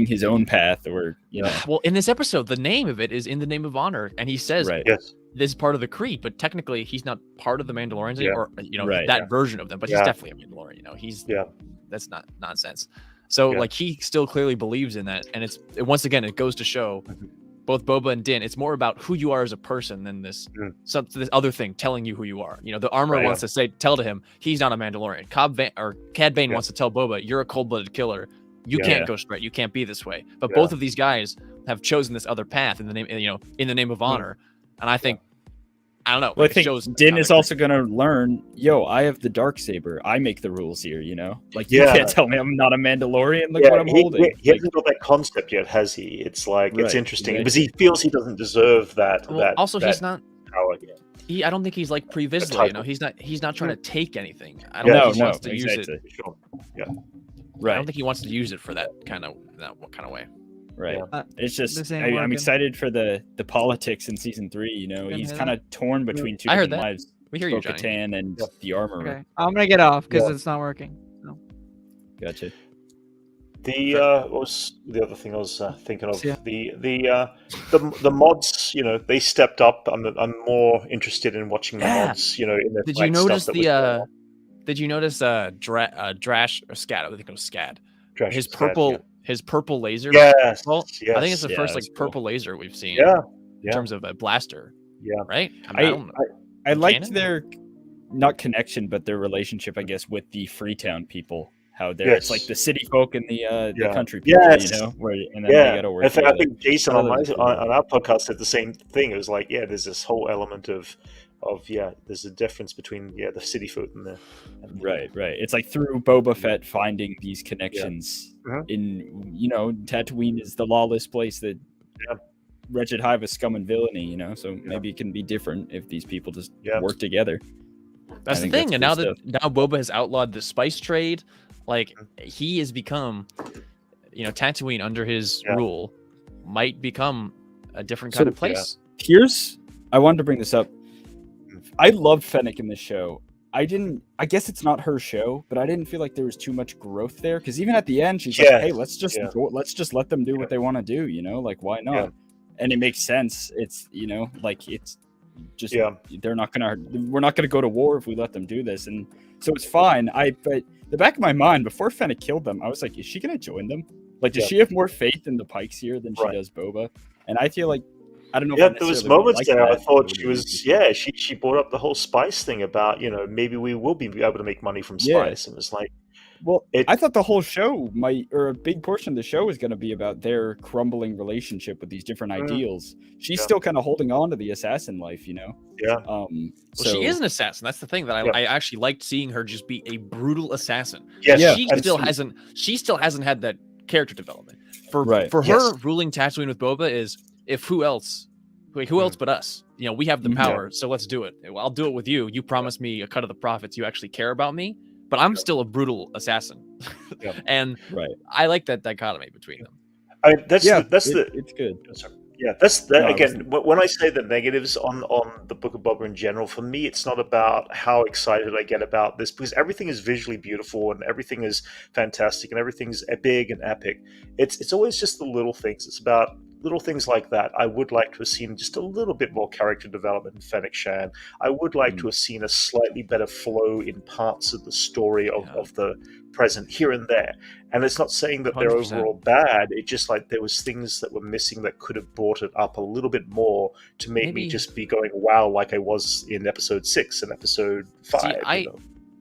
his own path or Well, in this episode, the name of it is In the Name of Honor, and he says this is part of the Creed, but technically he's not part of the Mandalorians or that version of them, but he's definitely a Mandalorian. He's that's not nonsense. So like he still clearly believes in that, and once again it goes to show both Boba and Din, it's more about who you are as a person than this this other thing telling you who you are. The armor wants to tell to him he's not a Mandalorian. Cad Bane wants to tell Boba you're a cold-blooded killer. You can't go straight. You can't be this way. But both of these guys have chosen this other path in the name of honor. And I think, I don't know. Well, I think Din is also going to learn, I have the Darksaber. I make the rules here, Like, you can't tell me I'm not a Mandalorian. Look what I'm holding. He hasn't got that concept yet, has he? It's like, it's interesting. Because he feels he doesn't deserve that. Also, he's not... power yet. I don't think he's like Pre Vizsla, He's not trying to take anything. I don't think he wants to use it. Sure. Yeah. Right. I don't think he wants to use it for that kind of way. Right. It's just I'm excited for the politics in season 3. He's kind of torn between two different lives. We hear you, Johnny. Bo-Katan and the armorer. Okay. I'm gonna get off because it's not working. So. Gotcha. What was the other thing I was thinking of? The mods. They stepped up. I'm more interested in watching the mods. In the Did you notice Did you notice Drash or Scad? I think it was Scad. His purple laser. Yes. Well, I think it's the first purple laser we've seen. In terms of a blaster. Yeah. Right. I liked their not connection, but their relationship, I guess, with the Freetown people. How it's like the city folk and the country people, and then they got to work. I think Jason on our podcast said the same thing. It was like, there's this whole element of there's a difference between the city folk and the right. It's like through Boba Fett finding these connections in Tatooine is the lawless place that wretched hive of scum and villainy. So maybe it can be different if these people just work together. That's the thing. And now Boba has outlawed the spice trade, like he has become, Tatooine under his rule might become a different kind of place. I wanted to bring this up. I loved Fennec in this show. I guess it's not her show, but I didn't feel like there was too much growth there. Because even at the end, she's like, "Hey, let's just let them do what they want to do." Like why not? Yeah. And it makes sense. It's it's just we're not gonna go to war if we let them do this, and so it's fine. But the back of my mind before Fennec killed them, I was like, is she gonna join them? Like, does she have more faith in the Pikes here than she does Boba? And I feel like. I don't know. Yeah, there was moments there. I thought she was. Yeah, she brought up the whole spice thing about maybe we will be able to make money from spice, and it's like, Well, I thought the whole show or a big portion of the show was going to be about their crumbling relationship with these different ideals. She's still kind of holding on to the assassin life, you know? Yeah. So she is an assassin. That's the thing that I actually liked seeing her just be a brutal assason. Yes. She still hasn't had that character development. For her ruling Tatooine with Boba is who else but us? You know, we have the power, so let's do it. I'll do it with you. You promise me a cut of the profits. You actually care about me, but I'm still a brutal assassin. And I like that dichotomy between them. I mean, it's good. Yeah, when I say the negatives on the Book of Boba in general, for me, it's not about how excited I get about this, because everything is visually beautiful and everything is fantastic and everything's big and epic. It's always just the little things. It's about little things like that. I would like to have seen just a little bit more character development in Fennec Shan. I would like to have seen a slightly better flow in parts of the story of the present here and there. And it's not saying that they're 100%. overall bad. It's just like there was things that were missing that could have brought it up a little bit more to make me just be going, wow, like I was in episode 6 and episode 5. See,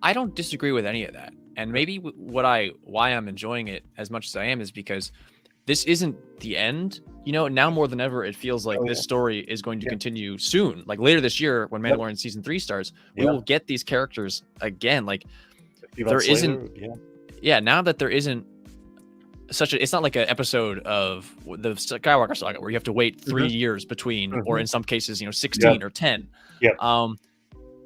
I don't disagree with any of that. And maybe why I'm enjoying it as much as I am is because this isn't the end. You know, now more than ever, it feels like this story is going to continue soon. Like later this year, when Mandalorian season 3 starts, we will get these characters again. Like there isn't, now that there isn't it's not like an episode of the Skywalker saga where you have to wait 3 years between, or in some cases, 16 or 10.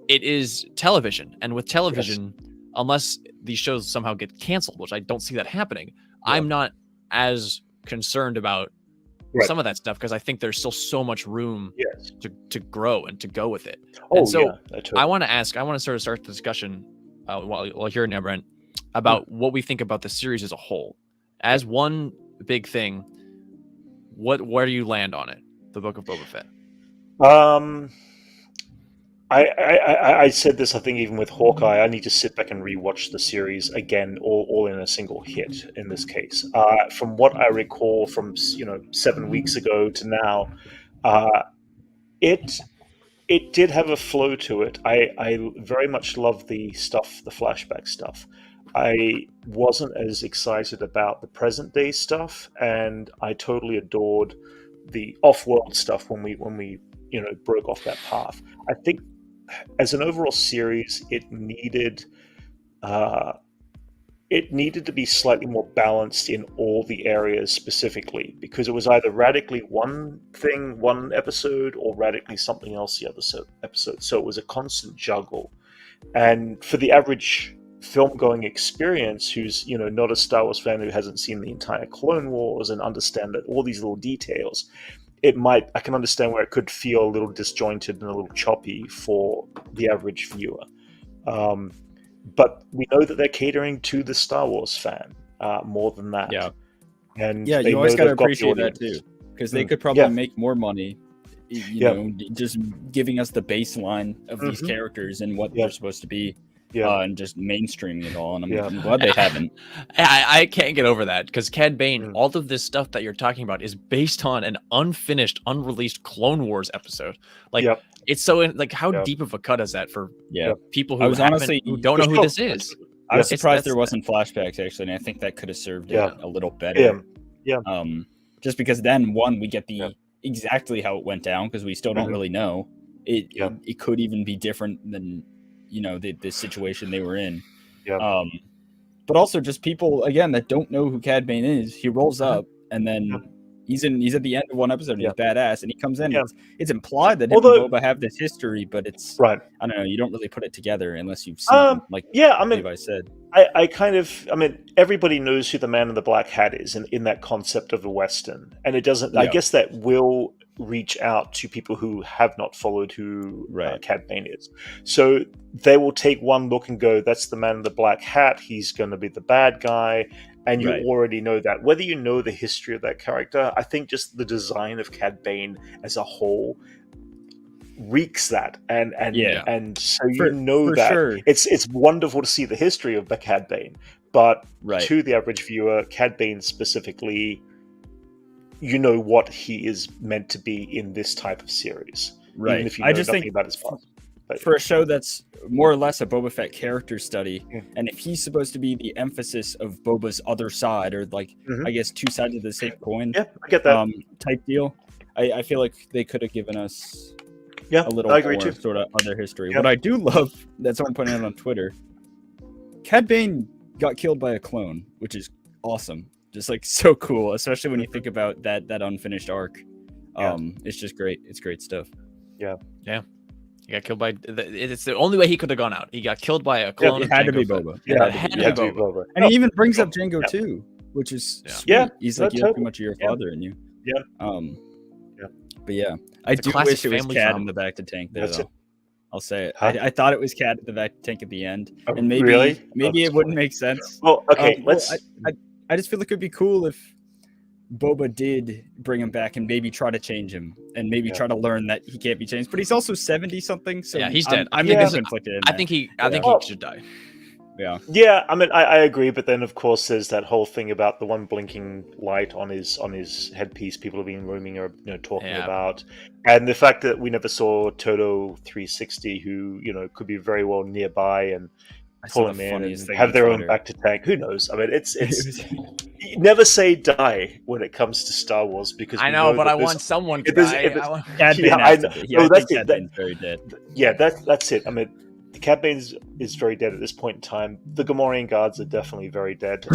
It is television, and with television, unless these shows somehow get canceled, which I don't see that happening, I'm not as concerned about some of that stuff because I think there's still so much room to grow and to go with it. I want to sort of start the discussion while here now, Brent, about what we think about the series as a whole. As one big thing, where do you land on it, the Book of Boba Fett? I said this, I think, even with Hawkeye, I need to sit back and rewatch the series again, all in a single hit in this case. From what I recall from 7 weeks ago to now, it did have a flow to it. I very much love the flashback stuff. I wasn't as excited about the present day stuff, and I totally adored the off-world stuff when we broke off that path. I think as an overall series, it needed to be slightly more balanced in all the areas specifically, because it was either radically one thing one episode or radically something else the other episode. So it was a constant juggle. And for the average film-going experience who's not a Star Wars fan, who hasn't seen the entire Clone Wars and understand that all these little details, I can understand where it could feel a little disjointed and a little choppy for the average viewer. But we know that they're catering to the Star Wars fan more than that. And you always got to appreciate that too, because they could probably make more money, just giving us the baseline of these characters and what they're supposed to be. And just mainstreaming it all, and I'm glad they haven't. I can't get over that, because Cad Bane, all of this stuff that you're talking about is based on an unfinished, unreleased Clone Wars episode. It's so how deep of a cut is that for people who who don't know who this is? I was surprised there wasn't flashbacks actually, and I think that could have served it a little better. Just because then we get exactly how it went down, because we still don't really know. It could even be different than the situation they were in. But also just people again that don't know who Cad Bane is. He rolls up and then he's at the end of one episode and he's badass, and he comes in. It's implied that him and Boba have this history, but it's I don't know, you don't really put it together unless you've seen Levi said. I mean, everybody knows who the Man in the Black Hat is in that concept of the Western, and it doesn't. I guess that will reach out to people who have not followed who Cad Bane is. So they will take one look and go, that's the Man in the Black Hat, he's going to be the bad guy, and you already know that. Whether you know the history of that character, I think just the design of Cad Bane as a whole reeks that, and so that it's wonderful to see the history of the Cad Bane, but to the average viewer, Cad Bane specifically, what he is meant to be in this type of series, even if you know nothing about his past. But, for a show that's more or less a Boba Fett character study, Yeah. and if he's supposed to be the emphasis of Boba's other side, or like Mhm. I guess two sides of the same coin, yeah, I get that. type deal, I feel like they could have given us Yeah, a little I agree more too. sort of other history. Yeah. What I do love that someone pointed out on Twitter, Cad Bane got killed by a clone, which is awesome. Just like so cool, especially when you think about that unfinished arc. Yeah. It's just great. It's great stuff. He got killed by. It's the only way he could have gone out. He got killed by a clone. It of had to Jango be Fett. Boba. Yeah, it had to yeah, be Boba. Boba. And he even brings sure. up Django Yeah. too, which is Yeah. sweet. Yeah, He's no, like, you have too totally. much of your Yeah. father in you. Yeah. Yeah. But yeah, I It's a do classic wish it was family Cad drama. in the back to tank there, That's though. it. I'll say it. Huh? I thought it was Cad at the back to tank at the end, Oh, and maybe really? maybe Oh, it wouldn't funny. make sense. Well, okay, Well, let's. I just feel it could be cool if Boba did bring him back and maybe try to change him and maybe Yeah. try to learn that he can't be changed. But he's also 70 something, so Yeah, he's I'm- dead. I'm Yeah. maybe conflicted. In I there. think he Well- should die. Yeah. Yeah, I mean, I agree, but then of course there's that whole thing about the one blinking light on his headpiece. People have been roaming or talking Yeah. about, and the fact that we never saw Toto 360, who could be very well nearby and I saw pull the him in funniest and thing have on their own Twitter. back to tank. Who knows? I mean, it's It was- you never say die when it comes to Star Wars because I we know, but that I there's- want someone to if there's- die. if it's- I want- Cad Bane Yeah, has I to know. be. Yeah, No, I that's think it. Cad That- Bane's very dead. Yeah, that's it. I mean, Cad Bane is very dead at this point in time. The Gamorrean guards are definitely very dead.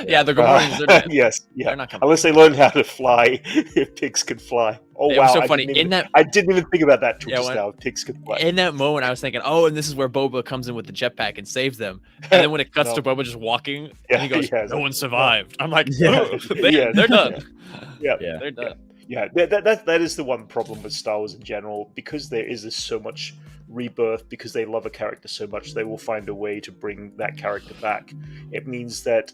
yeah, the Gamorreans are dead. Yes, yeah. They're not coming. Unless they learn how to fly, if pigs could fly. Oh It wow! was so I funny. didn't even- In that I didn't even think about that till Yeah, just when- now. If pigs could fly. in that moment, I was thinking, oh, and this is where Boba comes in with the jetpack and saves them. And then when it cuts No. to Boba just walking, Yeah, and he goes, yeah, "No one survived." I'm like, Yeah. they're done. Yeah. Yeah. They're done. Yeah, that is the one problem with Star Wars in general, because there is this so much rebirth, because they love a character so much, they will find a way to bring that character back. It means that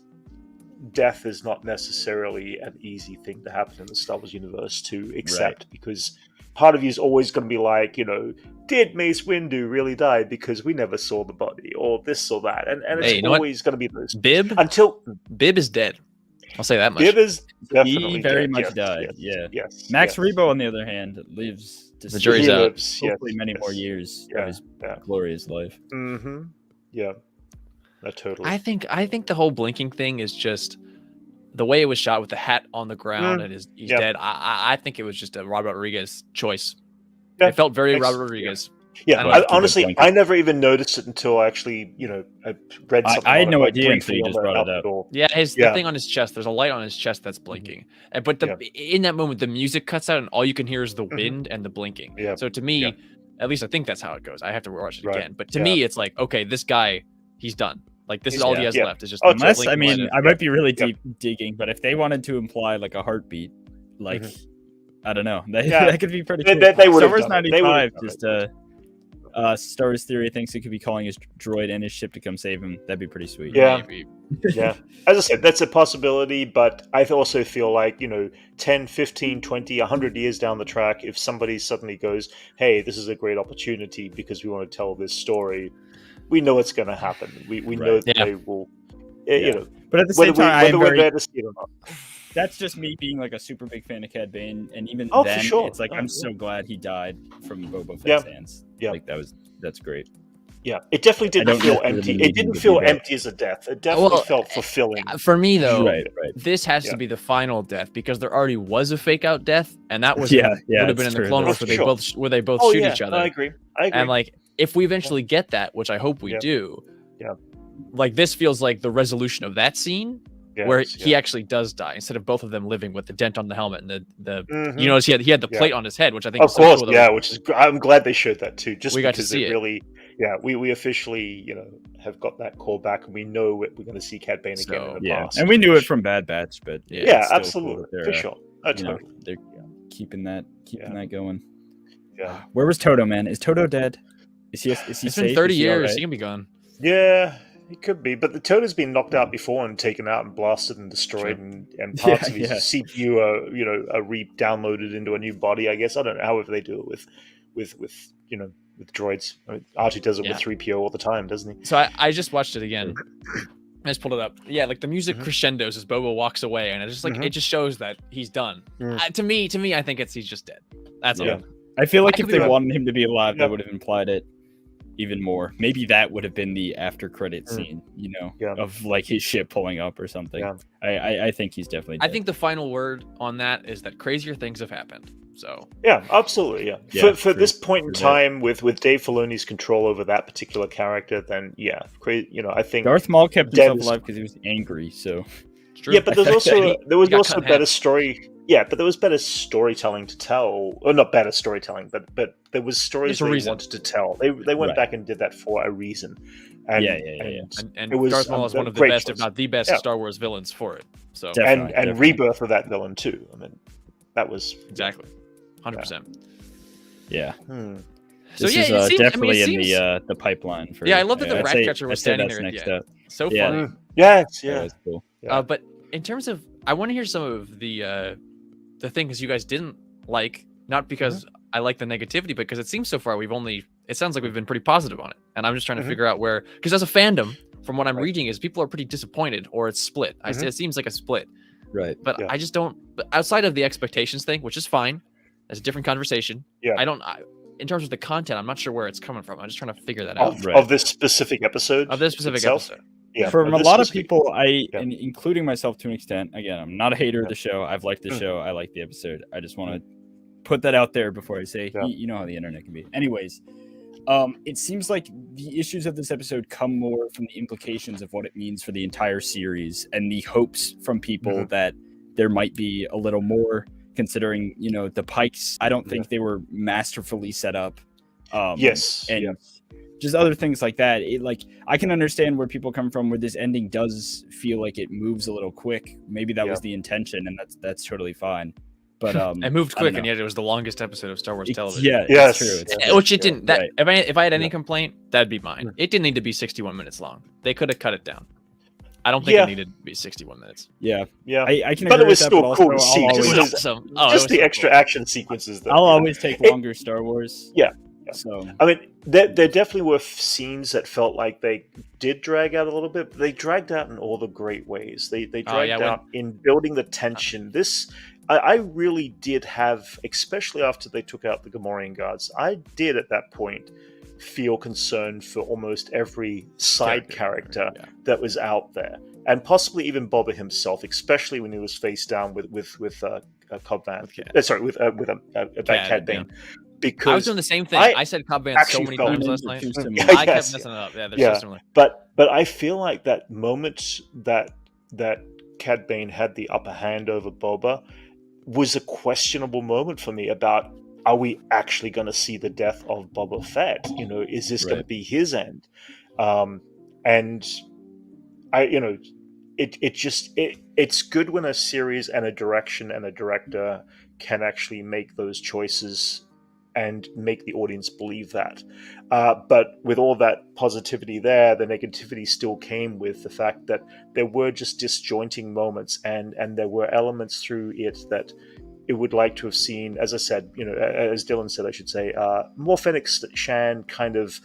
death is not necessarily an easy thing to happen in the Star Wars universe to accept, because part of you is always going to be like, did Mace Windu really die because we never saw the body, or this or that, and Hey, you it's know what? always going to be those Bib until Bib is dead. I'll say that much. Bib is definitely He very dead, much yes, died. yes, Yeah. yes, Max yes. Rebo, on the other hand, lives to The see jury's He out. lives, yes, hopefully many yes. more years Yeah, of his yeah. glorious life. Mm-hmm. Yeah. No, totally. I think the whole blinking thing is just the way it was shot with the hat on the ground and he's Yeah. dead. I think it was just a Robert Rodriguez choice. Yeah, It felt very makes- Robert Rodriguez. Yeah, I don't like to honestly, get I never even noticed it until I actually, I read something. I had on no it, idea until briefly you on just the brought it out the up. door. Yeah, the Yeah. thing on his chest. There's a light on his chest that's blinking, but in that moment, the music cuts out, and all you can hear is the wind and the blinking. Yeah. So to me, Yeah. at least I think that's how it goes. I have to watch it Right. again, but to Yeah. me, it's like, okay, this guy, he's done. Like this is He's- all he has yeah. left. Is just Oh, the Unless, blinking I mean, light. I might be really Yeah. deep digging, but if they wanted to imply like a heartbeat, like, I don't know, that, Yeah. that could be pretty They- cool. they Star would've Wars done it. They would've 95 done just Star Wars Theory thinks he could be calling his droid and his ship to come save him. That'd be pretty sweet. Yeah. Maybe. Yeah. As I said, that's a possibility, but I also feel like, 10, 15, 20, 100 years down the track, if somebody suddenly goes, hey, this is a great opportunity because we want to tell this story, we know it's going to happen. We know Right. that Yeah. they will, Yeah. But at the whether, same time, whether I'm we're very, there to see it or not. that's just me being like a super big fan of Cad Bane, and even Oh, for then, sure. it's like Oh, I'm yeah. so glad he died from Boba Fett's Yeah. hands. Yeah. Like that's great. Yeah, it definitely I didn't don't feel necessarily empty. need It him didn't to feel be there. empty as a death. It definitely Well, felt fulfilling. For me though, Right. this has Yeah. to be the final death because there already was a fake out death, and that was Yeah, would yeah, have been it's in the true. Clone Oh, Wars for where they both Oh shoot yeah, each other. I agree. And like, if we eventually get that, which I hope we Yeah. do, Yeah. like this feels like the resolution of that scene Yes, where yeah. he actually does die instead of both of them living with the dent on the helmet and the Mhm. you notice he had the Yeah. plate on his head, which I think Of is so course, cool that yeah, we- which is I'm glad they showed that too, just We got to because see it it. really, we officially, have got that call back, and we know we're going to see Cad Bane again in the Yeah, past. and we knew it from Bad Batch, but Yeah, yeah, it's still absolutely, cool that they're, for sure. you know, Totally. they're keeping that going. Yeah, Where was Toto, man? Is Toto dead? Is he It's safe? been 30 Is he years. alright? He can be gone. yeah, it could be, but the Tota's been knocked out before and taken out and blasted and destroyed, and parts of his Yeah. CPU are re-downloaded into a new body. I guess I don't know. However, they do it with droids. I mean, Archie does it Yeah. with 3PO all the time, doesn't he? So I just watched it again. I just pulled it up. Yeah, like the music crescendos as Boba walks away, and it's just like it just shows that he's done. Mm. To me, I think he's just dead. That's Yeah. all. I feel like I if could be they wrong. wanted him to be alive, Yeah. they would have implied it even more. Maybe that would have been the after credit scene, Yeah. of like his ship pulling up or something. Yeah. I think he's definitely I dead. think the final word on that is that crazier things have happened. So Yeah, absolutely. Yeah. Yeah, For true, this point in true that. time, with Dave Filoni's control over that particular character, then yeah, I think Darth Maul kept Dead himself is- alive because he was angry. So it's true. Yeah, but there's And also he there was got also cut in better half. story. Yeah, but there was better storytelling to tell, or not better storytelling, but there was stories There's a they reason. wanted to tell. They went Right. back and did that for a reason. And, Yeah. and it was Darth Maul is one of the great best, choice. if not the best, Yeah. Star Wars villains for it. So Definitely. and rebirth of that villain too. I mean, that was exactly, 100%. yeah, So this yeah, is it seems, definitely I mean, in it seems, the pipeline. For Yeah, I love that the I'd rat say- catcher was I'd say standing that's there. next Yeah. up. So Yeah. funny. Yes, That yeah. was cool. Yeah. But in terms of, I want to hear some of the things you guys didn't like, not because I like the negativity, but because it seems so far it sounds like we've been pretty positive on it, and I'm just trying to figure out where, because as a fandom, from what I'm reading, is people are pretty disappointed or it's split. I say it seems like a split, Right. but Yeah. I just don't. But outside of the expectations thing, which is fine, that's a different conversation. Yeah. In terms of the content, I'm not sure where it's coming from. I'm just trying to figure that out. Of this specific episode. Of this specific itself? episode. Yeah. From a this lot of specific- people, Yeah. and including myself to an extent, again, I'm not a hater of Yeah. the show. I've liked the Mm. show. I like the episode. I just want to put that out there before I say, Yeah. you know how the internet can be. Anyways, it seems like the issues of this episode come more from the implications of what it means for the entire series and the hopes from people that there might be a little more, considering, the Pikes. I don't think they were masterfully set up. Yes. And yeah. just other things like that. I can understand where people come from, where this ending does feel like it moves a little quick. Maybe that was the intention, and that's totally fine. But It moved I don't quick, and know. yet it was the longest episode of Star Wars television. Yeah, Yes. it's true. It's Yeah. true. Which it didn't. That Right. if I had any complaint, that'd be mine. It didn't need to be 61 minutes long. They could have cut it down. I don't think Yeah. it needed to be 61 minutes. Yeah, Yeah. I can. But it agree was with that, still but cool also to see, I'll just always, It was as- awesome. Oh, it Just was the so extra cool. action sequences. That, I'll always take It- longer Star Wars. Yeah. So I mean, there definitely were scenes that felt like they did drag out a little bit, but they dragged out in all the great ways. They dragged out in building the tension. I really did have, especially after they took out the Gamorrean guards, I did at that point feel concerned for almost every side character Yeah. that was out there, and possibly even Boba himself, especially when he was face down with Cobb Vanth. With Cad. Cad Bane. Yeah. Because I was doing the same thing. I I said Cobb Vanth so actually many felt- times last night. Too similar. Yeah, I kept yes, messing it up. Yeah, they're Yeah. so similar. But I feel like that moment that Cad Bane had the upper hand over Boba was a questionable moment for me about, are we actually going to see the death of Boba Fett? Is this going to Right. be his end? And I, it's good when a series and a direction and a director can actually make those choices and make the audience believe that. But with all that positivity there, the negativity still came with the fact that there were just disjointing moments, and there were elements through it that it would like to have seen, as I said, as Dylan said, I should say, more Fennec Shan kind of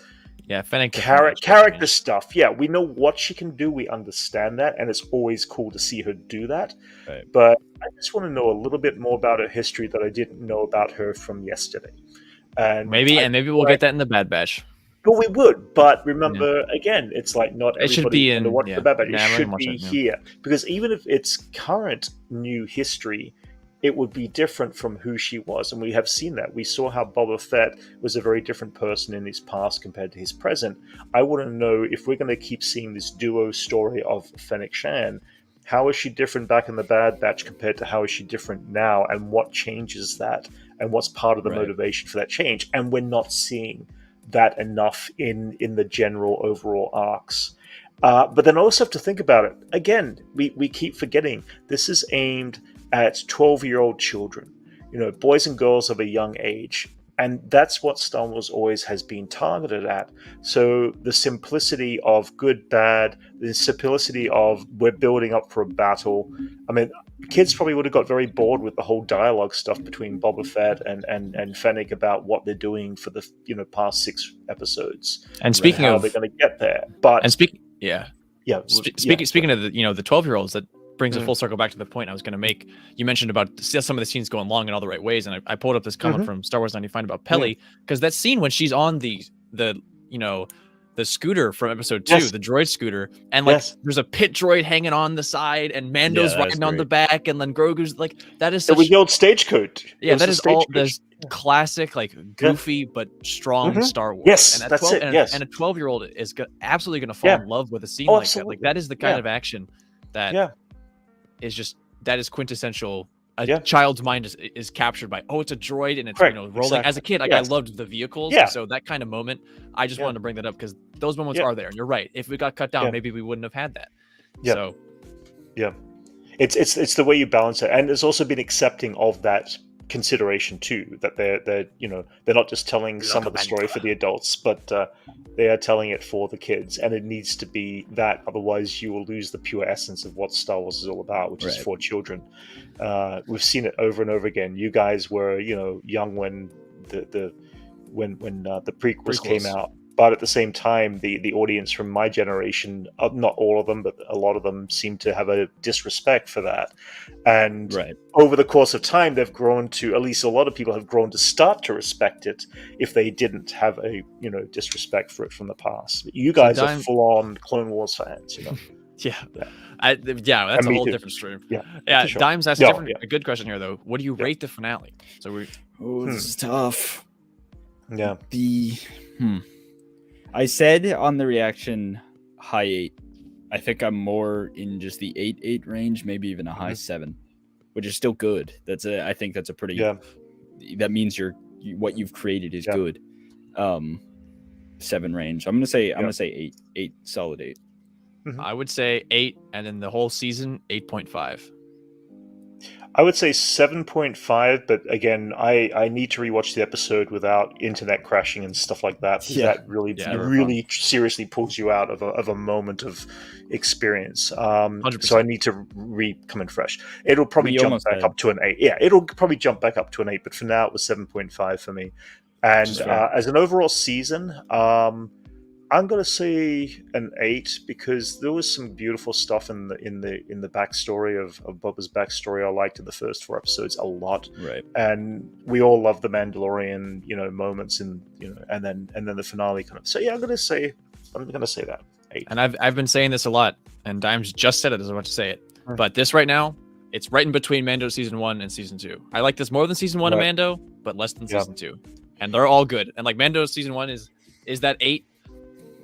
Yeah, Fennec character stuff. Yeah, we know what she can do. We understand that, and it's always cool to see her do that. Right. But I just want to know a little bit more about her history that I didn't know about her from yesterday. And Maybe we'll get that in the Bad Batch. But we would. But remember, again, it's like not It should everybody be can in- watch yeah. the Bad Batch. Yeah, It I'm should gonna watch be it, yeah. here, because even if it's current new history, it would be different from who she was, and we have seen that. We saw how Boba Fett was a very different person in his past compared to his present. I want to know, if we're going to keep seeing this duo story of Fennec Shan, how is she different back in the Bad Batch compared to how is she different now, and what changes that, and what's part of the Right. motivation for that change? And we're not seeing that enough in the general overall arcs. But then I also have to think about it. Again, we keep forgetting this is aimed at 12-year-old children, boys and girls of a young age. And that's what Star Wars always has been targeted at. So the simplicity of good, bad, the simplicity of we're building up for a battle. I mean, kids probably would have got very bored with the whole dialogue stuff between Boba Fett and Fennec about what they're doing for the past 6 episodes. And speaking how of, they're going to get there. But and speaking, yeah, yeah, speaking of the 12-year-olds, that brings a full circle back to the point I was going to make. You mentioned about some of the scenes going long in all the right ways, and I pulled up this comment from Star Wars 95 about Peli, because that scene when she's on the scooter from episode 2, the droid scooter, and like there's a pit droid hanging on the side, and Mando's riding on the back, and then Grogu's like, that is such the old stagecoach. Yeah, that is all this classic, like goofy but strong Star Wars. Yes, and that's it. And a 12-year-old is absolutely going to fall in love with a scene like that. Like that is the kind of action that is just quintessential. A child's mind is captured by, it's a droid and it's rolling. Exactly. As a kid, like I loved the vehicles. So that kind of moment, I just wanted to bring that up because those moments are there. And you're right. If we got cut down, maybe we wouldn't have had that. So it's the way you balance it, and it's also been accepting of that consideration too, that they're not just telling some of the story for the adults, but they are telling it for the kids, and it needs to be that. Otherwise, you will lose the pure essence of what Star Wars is all about, which is for children. We've seen it over and over again. You guys were, young when the prequels came out, but at the same time, the audience from my generation, not all of them, but a lot of them, seem to have a disrespect for that. And over the course of time, they've grown to, at least a lot of people have grown to start to respect it if they didn't have a disrespect for it from the past. But you guys are full-on Clone Wars fans, that's a whole different stream. Yeah. Sure. Dimes asked a good question here, though. What do you rate the finale? So this is tough. Yeah. I said on the reaction high 8. I think I'm more in just the 8 range, maybe even a high 7, which is still good. I think that's a pretty. That means what you've created is good. 7 range. I'm gonna say 8 solid 8. I would say 8, and then the whole season 8.5. I would say 7.5, but again, I need to rewatch the episode without internet crashing and stuff like that. That really seriously pulls you out of a moment of experience. 100%. So I need to come in fresh. It'll probably jump back up to an 8. Yeah, it'll probably jump back up to an 8, but for now it was 7.5 for me. And as an overall season, I'm gonna say an 8 because there was some beautiful stuff in the backstory of Boba's backstory. I liked in the first 4 episodes a lot, and we all love the Mandalorian, moments, and then the finale kind of. So I'm gonna say that 8. And I've been saying this a lot, and Dimes just said it as I want to say it, but this right now, it's right in between Mando season 1 and season 2. I like this more than season 1 of Mando, but less than season 2, and they're all good. And like Mando season 1 is that 8.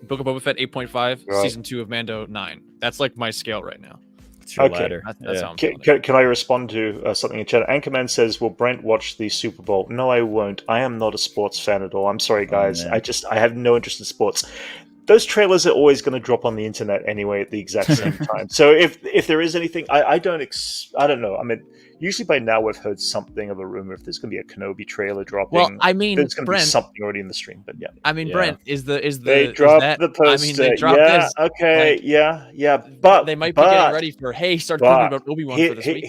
Book of Boba Fett 8.5, season 2 of Mando 9. That's like my scale right now. It's your ladder. That's how I'm can I respond to something in chat? Anchorman says, "Will Brent watch the Super Bowl?" No, I won't. I am not a sports fan at all. I'm sorry, guys. I have no interest in sports. Those trailers are always going to drop on the internet anyway at the exact same time. So if there is anything, I don't know. I mean, usually by now we've heard something of a rumor if there's going to be a Kenobi trailer dropping. Well, I mean, there's going to be Brent, something already in the stream. But Brent, is the they dropped the poster? I mean, they dropped this. Okay, but they might be getting ready for start talking about Obi-Wan for this week.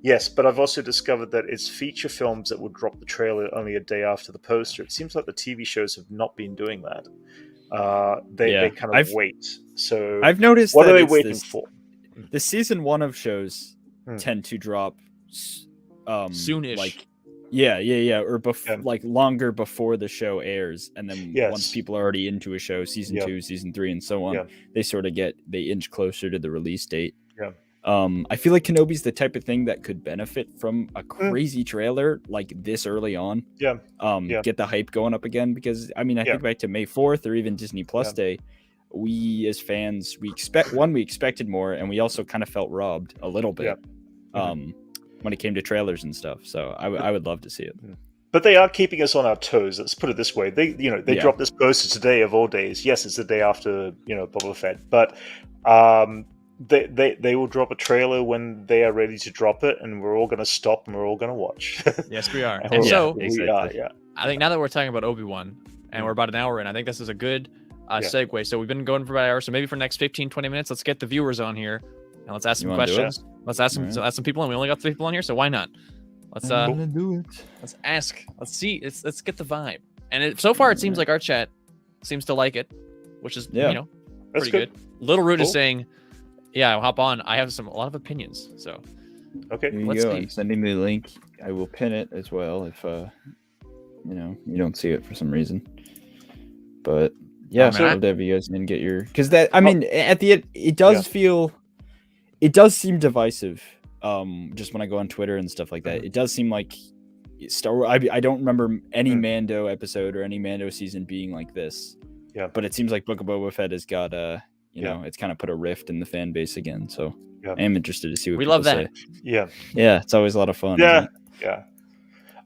Yes, but I've also discovered that it's feature films that will drop the trailer only a day after the poster. It seems like the TV shows have not been doing that. They kind of wait. So I've noticed what are they waiting for? The season 1 of shows tend to drop soonish. Like or like longer before the show airs, and then once people are already into a show, season 2, season 3, and so on, they sort of they inch closer to the release date. I feel like Kenobi's the type of thing that could benefit from a crazy trailer like this early on. Get the hype going up again, because I mean, I think back to May 4th or even Disney Plus Day, we as fans, we expected more, and we also kind of felt robbed a little bit when it came to trailers and stuff. So I would love to see it. But they are keeping us on our toes. Let's put it this way: they dropped this poster today of all days. Yes, it's the day after Boba Fett, but they will drop a trailer when they are ready to drop it, and we're all going to stop and we're all going to watch. Yes, we are. And so we are. I think now that we're talking about Obi-Wan, and we're about an hour in, I think this is a good segue. So we've been going for about an hour. So maybe for the next 15-20 minutes, let's get the viewers on here and let's ask some questions. Let's ask some people, and we only got 3 people on here, so why not? Let's do it. Let's ask. Let's see. Let's get the vibe. And so far, it seems like our chat seems to like it, which is pretty good. Little Root is saying, I'll hop on. I have a lot of opinions. So Okay. There you Let's go. see. I'm sending the link. I will pin it as well if you don't see it for some reason. But yeah, Oh, man, I'll have you guys can get your at the end it does seem divisive. Just when I go on Twitter and stuff like that, it does seem like Star Wars. I don't remember any Mando episode or any Mando season being like this. Yeah. But it seems like Book of Boba Fett has got it's kind of put a rift in the fan base again. So Yeah. I am interested to see what We people love that. say. Yeah. Yeah, it's always a lot of fun. Yeah. isn't it? Yeah.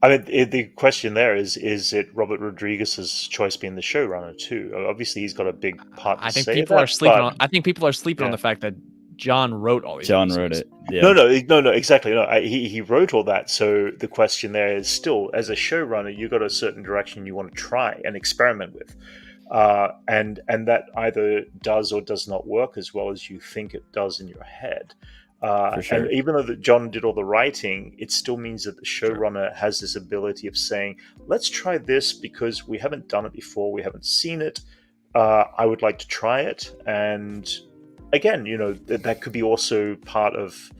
I mean, the question there is it Robert Rodriguez's choice being the showrunner too? Obviously, he's got a big part to I think say people in are that, sleeping but- on. I think people are sleeping on Yeah. the fact that John wrote all these. John episodes. wrote it. Yeah. No, exactly. No, he wrote all that. So the question there is still, as a showrunner, you got a certain direction you want to try and experiment with, and that either does or does not work as well as you think it does in your head. For sure. And even though John did all the writing, it still means that the showrunner has this ability of saying, "Let's try this because we haven't done it before, we haven't seen it. I would like to try it." And again, that could be also part of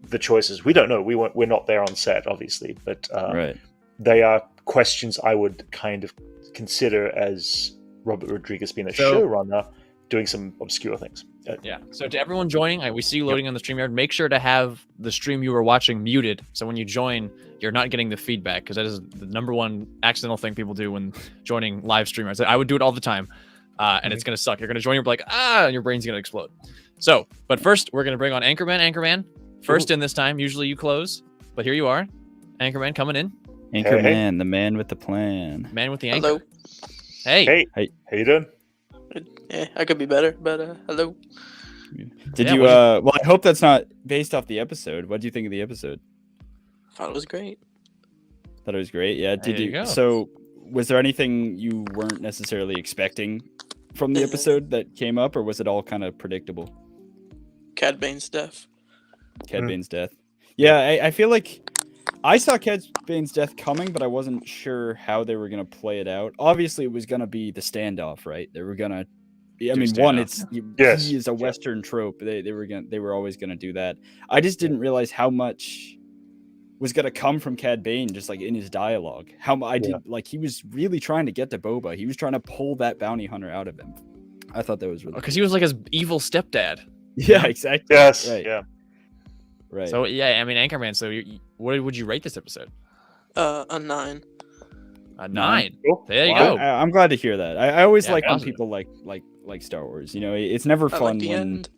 the choices. We don't know. We're not there on set, obviously, but Right. they are questions I would kind of consider as Robert Rodriguez being a showrunner doing some obscure things. Yeah. So to everyone joining, we see you loading on the StreamYard. Make sure to have the stream you were watching muted, so when you join, you're not getting the feedback, because that is the number one accidental thing people do when joining live streamers. I would do it all the time, and it's gonna suck. You're gonna join, you're like, and your brain's gonna explode. So, but first, we're gonna bring on Anchorman. Anchorman, first in this time. Usually you close, but here you are, Anchorman coming in. Anchorman, the man with the plan. Man with the anchor. Hello. Hey. Hey, how you doing? Yeah, I could be better, but hello. Did Yeah, you what'd well, I hope that's not based off the episode. What do you think of the episode? I thought it was great. Thought it was great. Yeah. Did There you go. So was there anything you weren't necessarily expecting from the episode that came up, or was it all kind of predictable? Cad Bane's death. Cad Bane's death. Yeah, I feel like I saw Cad Bane's death coming, but I wasn't sure how they were gonna play it out. Obviously, it was gonna be the standoff, right? They were gonna. I mean, one, Yes. he is a Western trope. They were always gonna do that. I just didn't realize how much was gonna come from Cad Bane, just like in his dialogue. He was really trying to get to Boba. He was trying to pull that bounty hunter out of him. I thought that was really Because he was like his evil stepdad. yeah, exactly. Yes. Right. Yeah. Right. So yeah, I mean, Anchorman. So what would you rate this episode? A 9. A 9. Cool. There you Wow. go. I'm glad to hear that. I always Yeah, like when positive. people like Star Wars. It's never I fun like the when. end.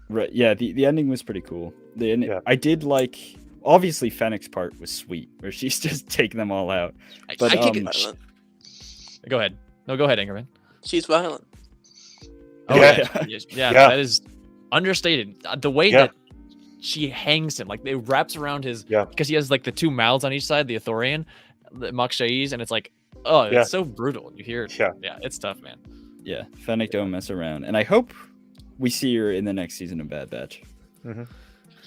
Right. Yeah. The ending was pretty cool. Yeah. I did like. Obviously, Fennec's part was sweet, where she's just taking them all out. But, I think Violent. go ahead. No, go ahead, Anchorman. She's violent. Oh Yeah. yeah, Yeah. that is understated. The way Yeah. that she hangs him, like it wraps around his, Yeah. because he has like the two mouths on each side, the Ithorian, the Makshai's, and it's like, oh, Yeah. it's so brutal. You hear, Yeah. it's tough, man. Yeah, Fennec don't mess around, and I hope we see her in the next season of Bad Batch.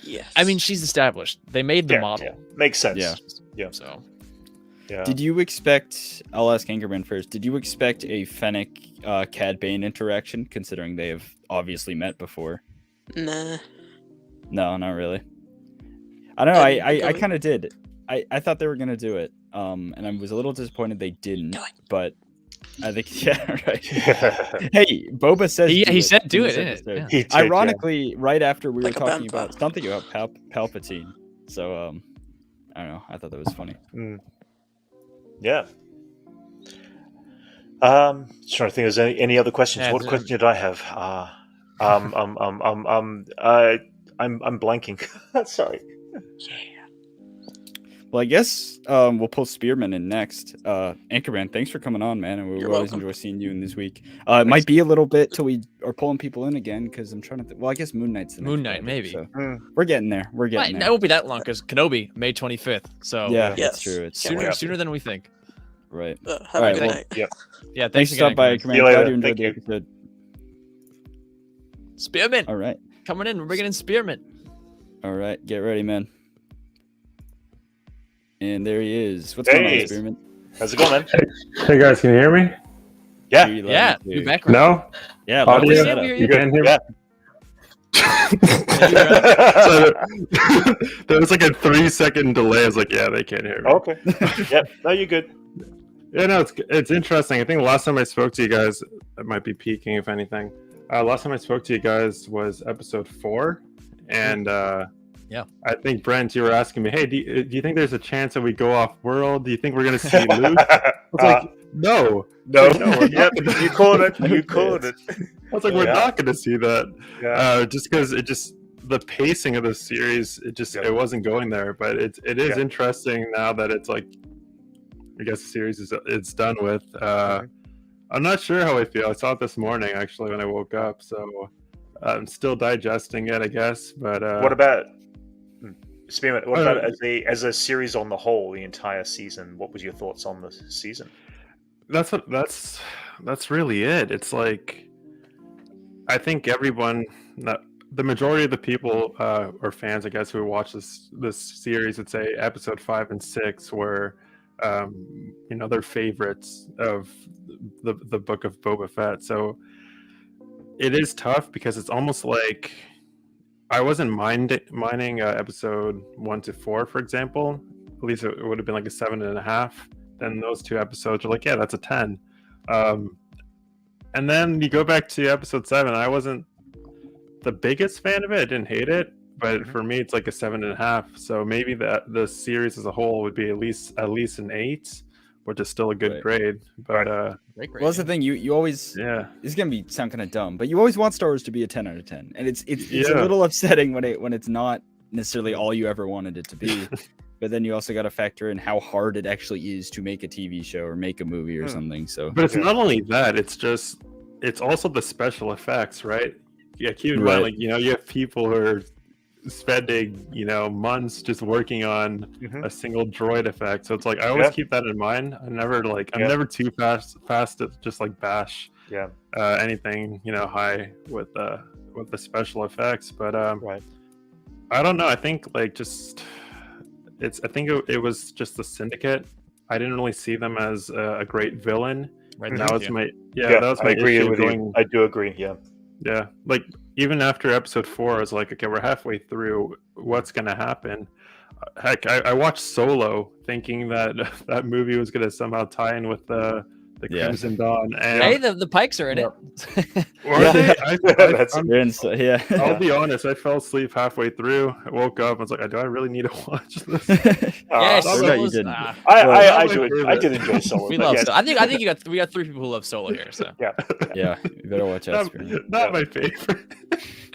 Yes. I mean, she's established. They made the Yeah, model. yeah. Makes sense. Yeah. Yeah. So Yeah. Did you expect? I'll ask Anchorman first. Did you expect a Fennec Cad Bane interaction, considering they have obviously met before? Nah. No, not really. I don't know. And I going- kind of did. I thought they were gonna do it. And I was a little disappointed they didn't. Going. But I think yeah, right. Yeah. Hey, Boba says he do said do in it, this didn't it? episode. Yeah. He did, Ironically, right after we Like were a talking vampire. about something about Palpatine. So I don't know. I thought that was funny. Yeah. Just trying to think. If there's any other questions? Yeah, What it's- question did I have? I'm blanking. Sorry. Well, I guess we'll pull Spearman in next. Anchorman, thanks for coming on, man. And we You're always welcome. enjoy seeing you in this week. It might be a little bit till we are pulling people in again because I'm trying to. Well, I guess Moon Knight's the next Moon Knight, project, maybe. So Mm. we're getting there. We're Right, getting that there. won't be that long because Kenobi, May 25th. So Yeah, Yes. that's true. It's Can't sooner, wait. sooner than we think. right. Have All a right, good well, night. Yeah, Thanks thanks for again, stopping by, Anchorman. Anchorman. See you Glad later. you enjoyed Thank the you. episode. Spearman All right. coming in. We're bringing in Spearman. All right. Get ready, man. And there he is. What's going Hey. on, Spearman? How's it going, man? Hey guys, can you hear me? Yeah. Hear you loud Yeah, and new clear. background. No? Yeah, Oh, loud we and see clear. him, we hear You can hear me? Yeah. So there was like a 3-second delay. I was like, yeah, they can't hear me. Okay. Yep. No, you're good. Yeah, no, it's interesting. I think the last time I spoke to you guys, it might be peaking if anything. Last time I spoke to you guys was episode 4, and yeah, I think Brent, you were asking me, hey, do you think there's a chance that we go off world? Do you think we're gonna see Luke? I was like, no. No. we're Yep. not You called it. You called it. I was like, we're Yeah. not gonna see that. Yeah. Just because the pacing of the series, it wasn't going there. But it is Yeah. interesting now that it's like, I guess the series it's done with. I'm not sure how I feel. I saw it this morning actually when I woke up, so I'm still digesting it, I guess. But What about Spearman? What about as a series on the whole, the entire season? What was your thoughts on the season? that's really it. It's like, I think everyone, the majority of the people or fans, I guess, who watch this series would say episode 5 and 6 were their favorites of the book of Boba Fett. So it is tough because it's almost like I wasn't minding episode 1 to 4, for example. At least it would have been like a 7.5. Then those 2 episodes are like, yeah, that's a 10. And then you go back to episode 7. I wasn't the biggest fan of it. I didn't hate it, but for me, it's like a 7.5. So maybe the series as a whole would be at least an 8, which is still a good grade. But great grade. Well, that's the thing. You always It's gonna sound kind of dumb, but you always want Star Wars to be a 10 out of 10, and it's a little upsetting when it's not necessarily all you ever wanted it to be. But then you also got to factor in how hard it actually is to make a TV show or make a movie or something. So, but it's not only that; it's also the special effects, right? Yeah, keep in mind, like, you have people who are spending months just working on a single droid effect. So it's like I always keep that in mind. I'm never too fast to just like bash anything high with the special effects. But I don't know. I think it was just the Syndicate. I didn't really see them as a great villain. Right. That was my I agree issue with you. I do agree. Yeah, like even after episode 4, I was like, okay, we're halfway through. What's gonna happen? Heck, I watched Solo thinking that movie was gonna somehow tie in with the Crimson Dawn. And hey, the Pikes are in it. I'll be honest. I fell asleep halfway through. I woke up. I was like, do I really need to watch this? Yes, you didn't. I did enjoy Solo. We love Solo. I think we got 3 people who love Solo here. So yeah, you better watch out. Not my favorite.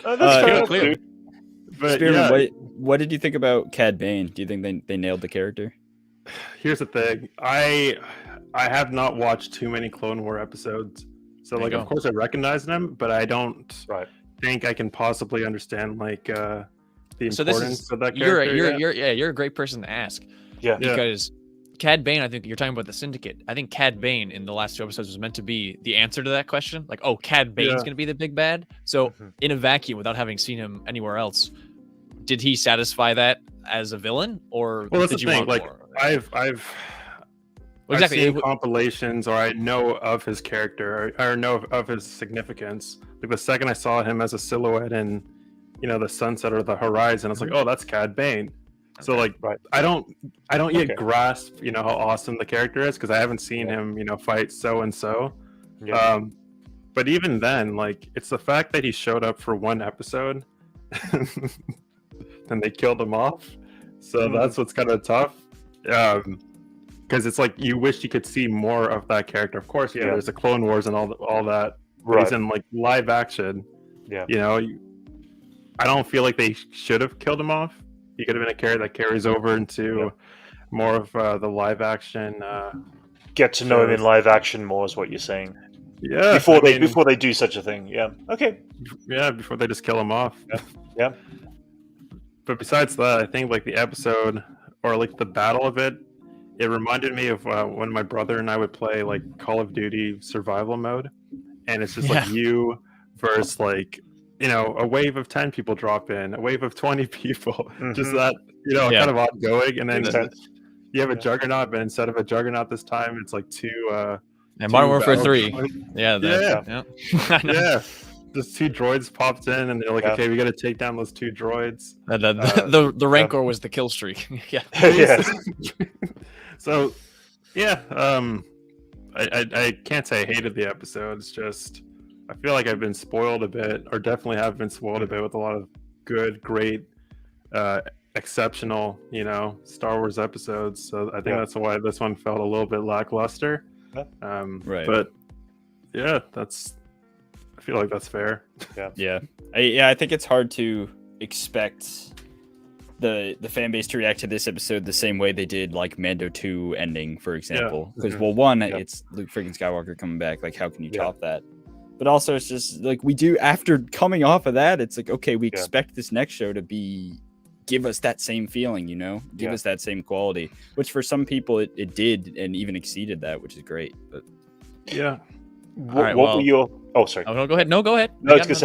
That's clear. But Spearman, what did you think about Cad Bane? Do you think they nailed the character? Here's the thing. I have not watched too many Clone War episodes, so like, of course I recognize them, but I don't think I can possibly understand the importance of that character. You're a great person to ask. Yeah, because Cad Bane, I think you're talking about the Syndicate. I think Cad Bane in the last 2 episodes was meant to be the answer to that question. Like, oh, Cad Bane's going to be the big bad. So in a vacuum, without having seen him anywhere else, did he satisfy that as a villain, or well, that's did the you thing. want Like, more? I've seen compilations, or I know of his character, or know of his significance. Like the second I saw him as a silhouette in, the sunset or the horizon, I was like, oh, that's Cad Bane. So like, I don't yet grasp, how awesome the character is, because I haven't seen him, fight so and so. But even then, like, it's the fact that he showed up for 1 episode, and they killed him off. So that's what's kind of tough. Because it's like you wish you could see more of that character. Of course, there's the Clone Wars and all that. But he's in like live action. Yeah. I don't feel like they should have killed him off. He could have been a character that carries over into more of the live action. Get to know him in live action more is what you're saying. Yeah. Before they do such a thing. Yeah. Okay. Yeah. Before they just kill him off. Yeah. But besides that, I think like the episode or like the battle of it reminded me of when my brother and I would play like Call of Duty survival mode, and it's just like you versus like a wave of 10 people drop in, a wave of 20 people, just that kind of ongoing, and then you have a juggernaut, but instead of a juggernaut this time, it's like 2. And Modern Warfare 3. just 2 droids popped in, and they're like, Yeah. okay, we got to take down those 2 droids. And then the Rancor was the kill streak. Yeah. Yeah. So, yeah, I can't say I hated the episode. It's just I feel like I've been spoiled a bit, or definitely have been spoiled a bit with a lot of good, great, exceptional, Star Wars episodes. So I think that's why this one felt a little bit lackluster. Right. But yeah, I feel like that's fair. Yeah. I think it's hard to expect the fan base to react to this episode the same way they did like Mando 2 ending, for example. Because well, one, it's Luke freaking Skywalker coming back. Like, how can you top that? But also, it's just like we do after coming off of that. It's like, okay, we expect this next show to give us that same feeling, give us that same quality. Which for some people it did, and even exceeded that, which is great. But yeah. What were your? Oh, sorry. Oh, no, go ahead. No, go ahead. No, I was going to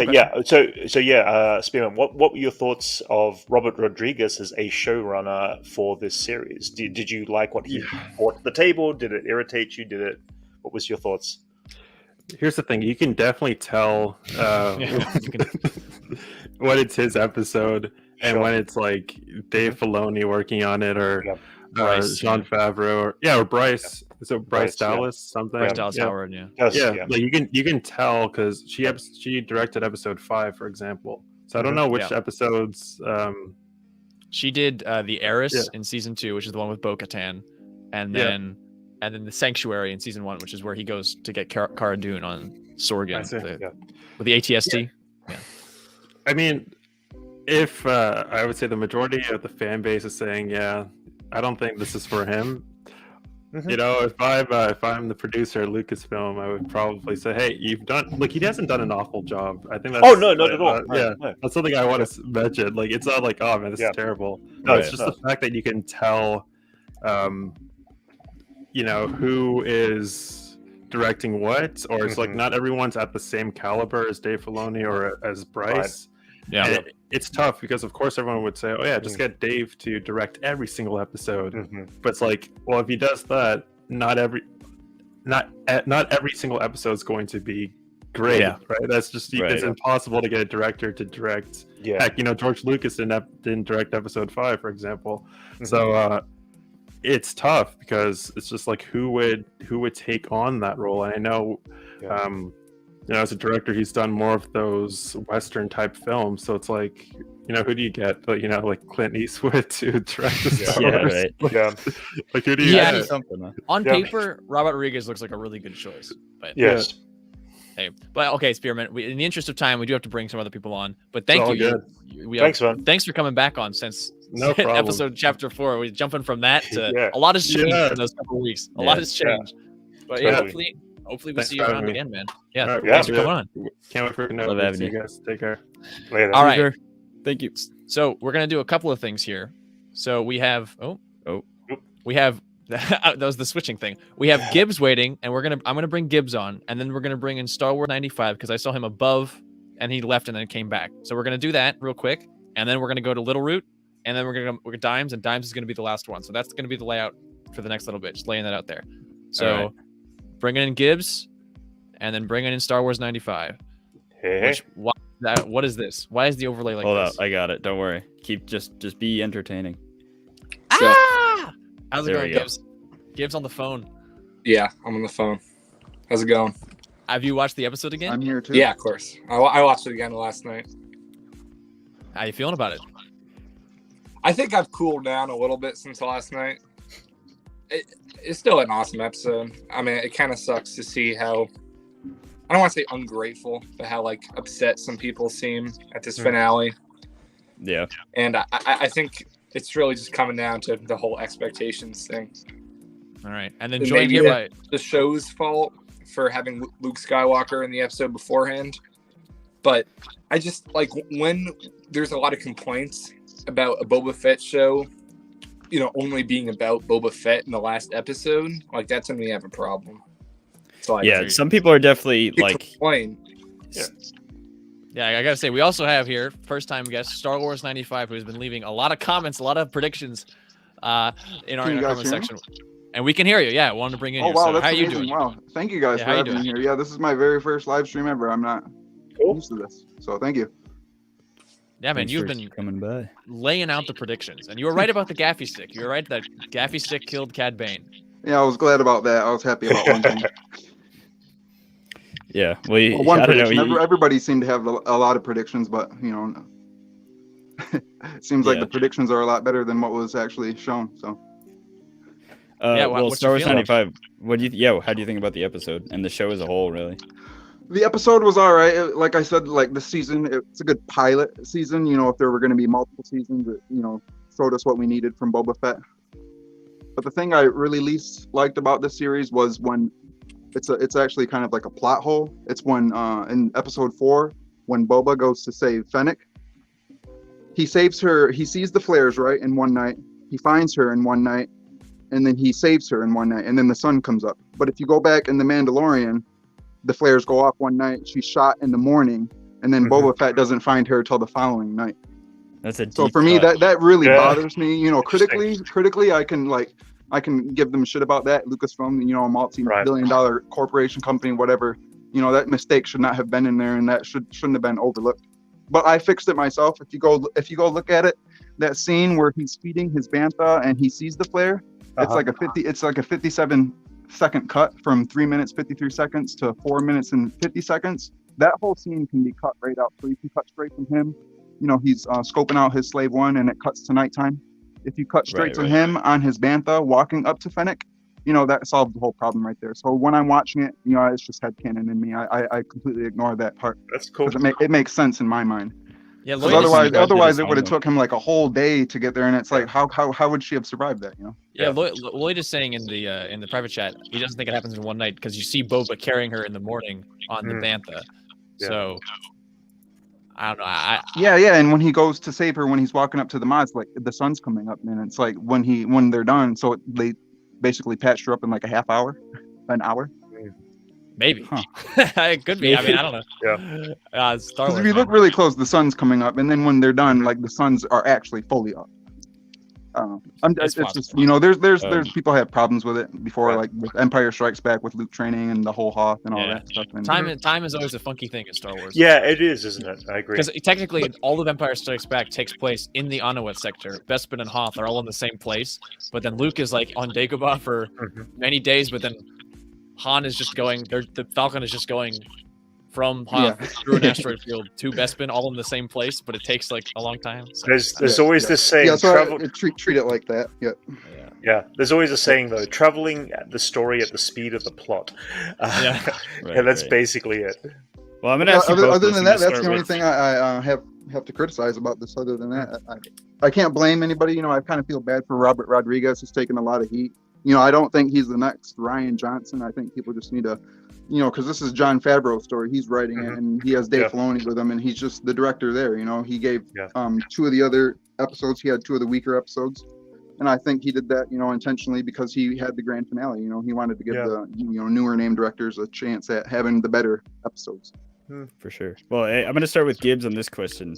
say, Spearman, what were your thoughts of Robert Rodriguez as a showrunner for this series? Did you like what he brought to the table? Did it irritate you? What was your thoughts? Here's the thing: you can definitely tell when it's his episode and when it's like Dave Filoni working on it, or Jon Favreau, or Bryce. Is it Bryce Dallas something? Bryce Dallas Howard, Like you can tell because she directed episode 5, for example. So I don't know which episodes. She did the Heiress in season 2, which is the one with Bo-Katan, and then the Sanctuary in season 1, which is where he goes to get Cara Dune on Sorgan with the ATST. Yeah. I mean, if I would say the majority of the fan base is saying, I don't think this is for him. If I'm the producer at Lucasfilm, I would probably say, hey, you've done, like, he hasn't done an awful job. I think that's no, not at all. That's something I want to mention. Like, it's not like, oh man, this is terrible. No, it's just the fact that you can tell who is directing what, or it's like not everyone's at the same caliber as Dave Filoni or as Bryce. Yeah, it's tough because of course everyone would say, oh yeah, just get Dave to direct every single episode. But it's like, well, if he does that, not every single episode is going to be great, right? That's just it's impossible to get a director to direct. Heck, George Lucas didn't direct episode 5, for example. So it's tough because it's just like who would take on that role. And I know as a director, he's done more of those Western type films. So it's like, who do you get? Like Clint Eastwood to direct the Star Wars. Like who do you get? On paper, Robert Rodriguez looks like a really good choice. But hey, but okay, Spearman. In the interest of time, we do have to bring some other people on. But thank you. Thanks, man. Thanks for coming back on since episode chapter 4. We're jumping from that to a lot has changed in those couple of weeks. A lot has changed. But hopefully we'll see you around again, man. Yeah, thanks for coming on. Can't wait for to see you guys. Take care. Later. All right. Thank you. So we're gonna do a couple of things here. So we have we have that was the switching thing. We have Gibbs waiting, and I'm gonna bring Gibbs on, and then we're gonna bring in Star Wars 95 because I saw him above, and he left and then came back. So we're gonna do that real quick, and then we're gonna go to Little Root, and then we're gonna Dimes, and Dimes is gonna be the last one. So that's gonna be the layout for the next little bit. Just laying that out there. So bringing in Gibbs, and then bringing in Star Wars 95. What is this? Why is the overlay like this? Hold up, I got it. Don't worry. Just be entertaining. How's it going, Gibbs? Gibbs on the phone. Yeah, I'm on the phone. How's it going? Have you watched the episode again? I'm here too. Yeah, of course. I watched it again last night. How you feeling about it? I think I've cooled down a little bit since last night. It's still an awesome episode. I mean, it kind of sucks to see how, I don't want to say ungrateful, but how upset some people seem at this finale. Yeah. And I think it's really just coming down to the whole expectations thing. All right. And then joined here by the show's fault for having Luke Skywalker in the episode beforehand. But I just when there's a lot of complaints about a Boba Fett show, only being about Boba Fett in the last episode, that's when we have a problem. So some people are definitely Yeah, I gotta say, we also have here first time guest Star Wars 95, who's been leaving a lot of comments, a lot of predictions in our comment section. And we can hear you. Yeah, I wanted to bring in. Oh, wow, so that's how amazing. you doing? Wow, thank you guys for having me here. Yeah, this is my very first live stream ever. I'm not Cool. used to this. So thank you. Yeah, man, Thanks you've for been coming by. laying out the predictions, and you were right about the gaffy stick. You were right that gaffy stick killed Cad Bane. Yeah, I was glad about that. I was happy about one thing. Yeah, well, Well, one I don't know. prediction. Everybody seemed to have a lot of predictions, but it seems like Yeah. the predictions are a lot better than what was actually shown. So Yeah, well, what's Star your Wars feeling? 95. What do you? Yeah, how do you think about the episode and the show as a whole? Really? the episode was all right. Like I said, like this season, it's a good pilot season. If there were going to be multiple seasons, it showed us what we needed from Boba Fett. But the thing I really least liked about this series was when it's actually kind of like a plot hole. It's when in episode 4, when Boba goes to save Fennec, he saves her. He sees the flares right in one night. He finds her in one night, and then he saves her in one night, and then the sun comes up. But if you go back in The Mandalorian, the flares go off one night. She's shot in the morning, and then Boba Fett doesn't find her till the following night. That's a So deep for me, cut. that really Yeah. bothers me. Critically, I can give them shit about that. Lucasfilm, a multi-billion-dollar corporation company, whatever. That mistake should not have been in there, and that shouldn't have been overlooked. But I fixed it myself. If you go look at it, that scene where he's feeding his bantha and he sees the flare, it's like a 57-second cut from 3 minutes 53 seconds to 4 minutes and 50 seconds. That whole scene can be cut right out. So you can cut straight from him. He's scoping out his slave one, and it cuts to nighttime. If you cut straight to him on his bantha walking up to Fennec, that solves the whole problem right there. So when I'm watching it, it's just headcanon in me. I completely ignore that part. That's cool. Because it makes sense in my mind. Yeah, Because Lloyd, otherwise it would have took him like a whole day to get there, and it's like how would she have survived that? yeah, Lloyd is saying in the private chat he doesn't think it happens in one night because you see Boba carrying her in the morning on the bantha. Yeah. So I don't know. Yeah, and when he goes to save her, when he's walking up to the mods, like the sun's coming up, and it's like when they're done, so they basically patched her up in like a half hour, an hour. Maybe it could be. I mean, I don't know. Yeah. Star Because Wars, if you look really close, the sun's coming up, and then when they're done, like the suns are actually fully up. It's just there's people have problems with it before, like with Empire Strikes Back with Luke training and the whole Hoth and all that stuff. And time is always a funky thing in Star Wars. Yeah, it is, isn't it? I agree. Because technically, all of Empire Strikes Back takes place in the Anawet sector. Bespin and Hoth are all in the same place, but then Luke is like on Dagobah for many days. But then Han is just going. The Falcon is just going from Hoth through an asteroid field to Bespin, all in the same place, but it takes like a long time. So, There's always this saying. so treat it like that. Yeah, there's always a saying though: traveling the story at the speed of the plot. And that's basically it. Well, I'm gonna ask you both Other this than and that, we'll that's start the only with- thing I have to criticize about this. Other than that, I can't blame anybody. I kind of feel bad for Robert Rodriguez. He's taking a lot of heat. I don't think he's the next Rian Johnson. I think people just need to, because this is Jon Favreau's story. He's writing it, and he has Dave Filoni with him, and he's just the director there. He gave 2 of the other episodes. He had 2 of the weaker episodes, and I think he did that, intentionally because he had the grand finale. He wanted to give the newer name directors a chance at having the better episodes. For sure. Well, I'm going to start with Gibbs on this question.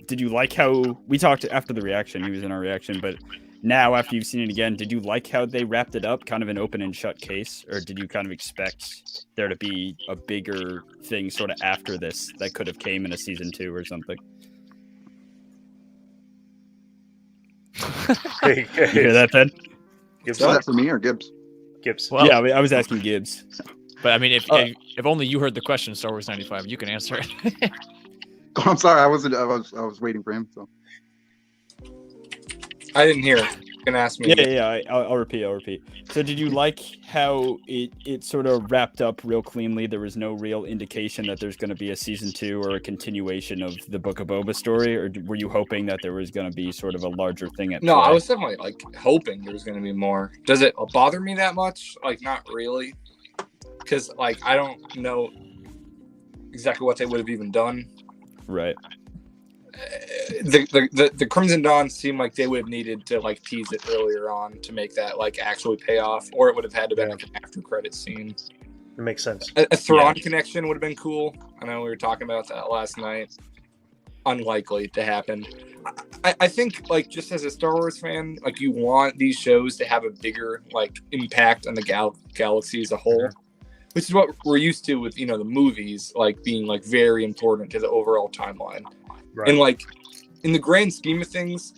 Did you like how we talked after the reaction? He was in our reaction, but now after you've seen it again, did you like how they wrapped it up, kind of an open and shut case, or did you kind of expect there to be a bigger thing sort of after this that could have came in a season 2 or something? You hear that, Ben? Gibbs. Is that for me or Gibbs? Gibbs. Well, yeah, I was asking Gibbs. But I mean, if only you heard the question, Star Wars 95, you can answer it. Oh, I'm sorry, I was waiting for him. So I didn't hear it. You can ask me. I'll repeat. So did you like how it sort of wrapped up real cleanly? There was no real indication that there's going to be a season 2 or a continuation of the Book of Boba story, or were you hoping that there was going to be sort of a larger thing at No, play? I was definitely like hoping there was going to be more. Does it bother me that much? Like, not really, because like I don't know exactly what they would have even done. Right. The Crimson Dawn seemed like they would have needed to like tease it earlier on to make that like actually pay off, or it would have had to be like an after credit scene. It makes sense. A Thrawn connection would have been cool. I know we were talking about that last night. Unlikely to happen. I think like just as a Star Wars fan, like you want these shows to have a bigger like impact on the galaxy as a whole. which is what we're used to with the movies like being like very important to the overall timeline. Right. And like in the grand scheme of things,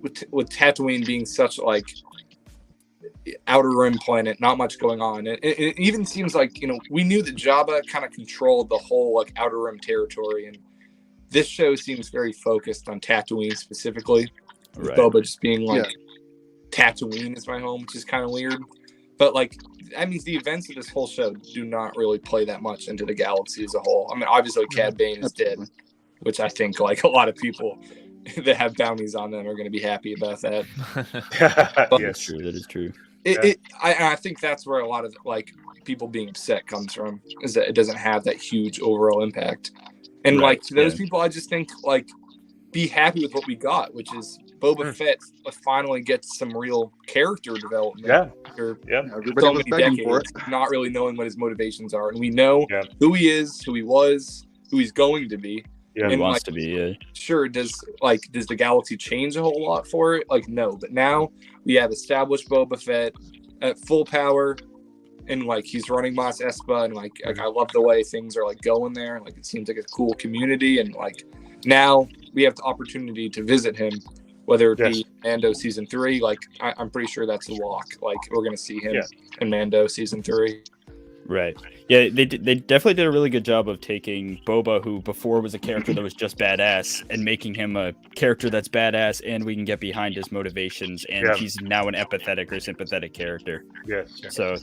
with Tatooine being such like outer rim planet, not much going on. It even seems like we knew that Jabba kind of controlled the whole like outer rim territory, and this show seems very focused on Tatooine specifically. With Right. Boba just being like, Tatooine is my home, which is kind of weird. But like that means the events of this whole show do not really play that much into the galaxy as a whole. I mean, obviously Cad Bane is dead, which I think like a lot of people that have bounties on them are going to be happy about that. That's Yes. true. That is true. I think that's where a lot of like people being upset comes from, is that it doesn't have that huge overall impact. And Right, like to those yeah. people, I just think like be happy with what we got, which is Boba Fett finally gets some real character development. Yeah. After Everybody so was many begging for it. decades, not really knowing what his motivations are, and we know Yeah. who he is, who he was, who he's going to be. Yeah. He And, wants like, to be. Sure, does the galaxy change a whole lot for it? Like, no, but now we have established Boba Fett at full power, and like he's running Mos Espa, and like I love the way things are like going there. Like it seems like a cool community, and like now we have the opportunity to visit him, whether it be Mando season 3. Like I'm pretty sure that's a lock. Like we're gonna see him in Mando season 3. Right. Yeah, they definitely did a really good job of taking Boba, who before was a character that was just badass, and making him a character that's badass, and we can get behind his motivations, and he's now an empathetic or sympathetic character. Yes. So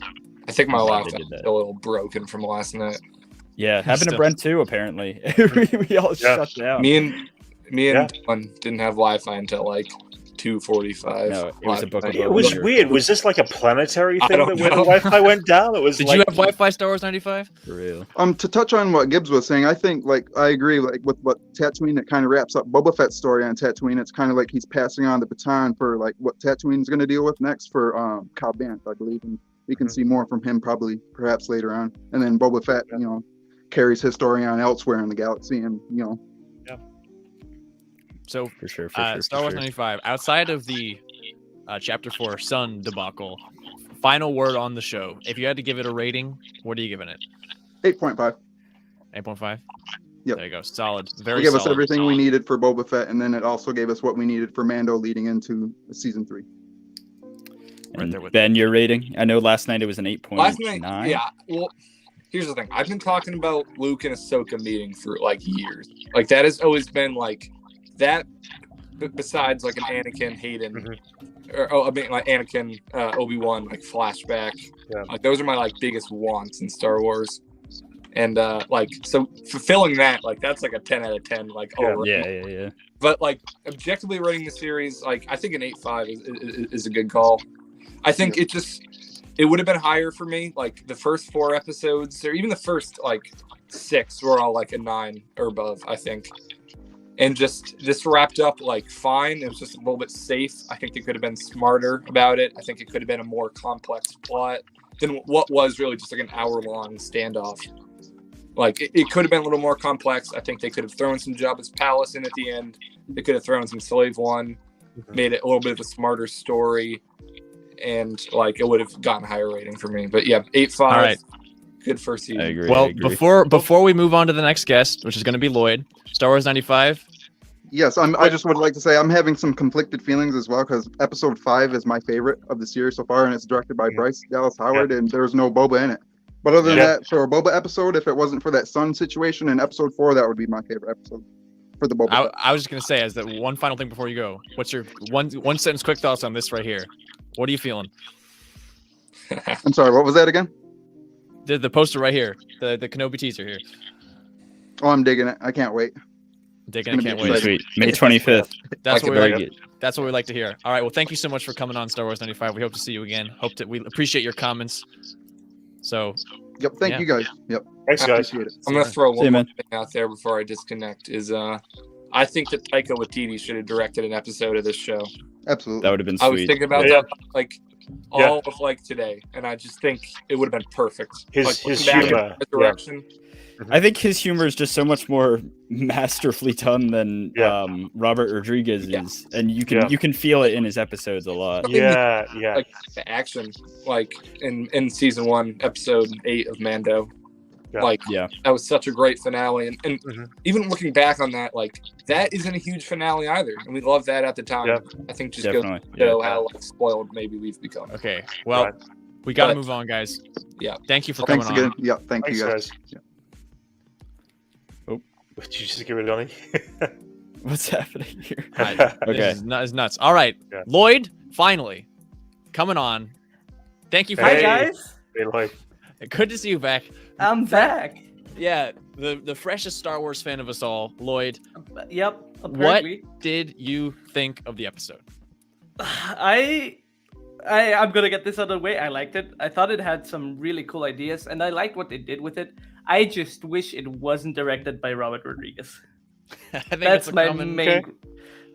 I think my I'm glad life they is did that. a little broken from last night. Yeah, happened to Still- Brent too. Apparently, we all shut down. Me and Dylan didn't have Wi-Fi until like 2:45. No, it was a book of It Boba was Fett. weird. Was this like a planetary I thing don't that where the know. Wi-Fi went down? It was Did like, you have Wi-Fi Star Wars 95? For real. To touch on what Gibbs was saying, I think like I agree like with what Tatooine, it kind of wraps up Boba Fett's story on Tatooine. It's kind of like he's passing on the baton for like what Tatooine's going to deal with next for Cad Bane, I believe, and we can see more from him perhaps later on. And then Boba Fett, carries his story on elsewhere in the galaxy, and So For sure. Star Wars 95, outside of the Chapter 4 Sun debacle, final word on the show. If you had to give it a rating, what are you giving it? 8.5. 8.5? Yep. There you go. Solid. It Very gave solid. us everything we needed for Boba Fett, and then it also gave us what we needed for Mando leading into season 3. And there with Ben, your rating? I know last night it was an 8.9. Last night, yeah. Well, here's the thing. I've been talking about Luke and Ahsoka meeting for like years. Like that has always been like that. Besides like an Anakin Hayden, like Anakin Obi-Wan like flashback. Yeah. Like those are my like biggest wants in Star Wars. And like so fulfilling that, like that's like a 10 out of 10. Like Yeah. But like objectively rating the series, like I think an 8.5 is a good call. I think it would have been higher for me. Like the first 4 episodes, or even the first like 6 were all like a 9 or above, I think. And just this wrapped up like fine. It was just a little bit safe. I think they could have been smarter about it. I think it could have been a more complex plot than what was really just like an hour-long standoff. Like it could have been a little more complex. I think they could have thrown some Jabba's palace in at the end. They could have thrown some Slave One, made it a little bit of a smarter story, and like it would have gotten a higher rating for me. But yeah, 8.5. All right. Good first season. I agree. Well, before we move on to the next guest, which is going to be Lloyd, Star Wars 95. Yes, I just would like to say I'm having some conflicted feelings as well, because episode 5 is my favorite of the series so far, and it's directed by Bryce Dallas Howard, and there's no Boba in it. But other than that, for a Boba episode, if it wasn't for that Sun situation in episode 4, that would be my favorite episode for the Boba. I was just going to say, as the one final thing before you go, what's your one sentence quick thoughts on this right here? What are you feeling? I'm sorry, what was that again? The poster right here, the Kenobi teaser here. Oh, I'm digging it. I can't wait. Digging, I can't gonna be wait. Sweet. May 25th. That's what we Very like. good. That's what we like to hear. All right. Well, thank you so much for coming on Star Wars 95. We hope to see you again. We appreciate your comments. So. Yep. Thank you guys. Yep. Thanks, guys. Appreciate it. I'm gonna throw See one you, more man. thing out there before I disconnect. Is I think that Taika Waititi should have directed an episode of this show. Absolutely. That would have been I was sweet. thinking about Yeah. that like all of like today, and I just think it would have been perfect. His like, looking back at humor, Resurrection, I think his humor is just so much more masterfully done than Robert Rodriguez is, and you can feel it in his episodes a lot. Yeah. Like the action, like in season 1, episode 8 of Mando. Yeah. Like Yeah. that was such a great finale, and Mhm. even looking back on that, like that isn't a huge finale either, and we loved that at the time. Yeah. I think just Definitely. goes to show how like spoiled maybe we've become. Okay, well, Right. we got to But- move on, guys. Yeah. Thank you for Thanks coming again. on. Yeah, thank Thanks, you guys. guys. Yeah. Did you just get rid of Donnie? What's happening here? Right. Okay. This is nuts. All right, Yeah. Lloyd, finally coming on. Thank you for Hey. Hi guys, Hey, Lloyd. Good to see you back. I'm back. Yeah, the freshest Star Wars fan of us all, Lloyd. Yep. Apparently. Did you think of the episode? I'm gonna get this out of the way. I liked it. I thought it had some really cool ideas, and I liked what they did with it. I just wish it wasn't directed by Robert Rodriguez. I think That's a my common- main.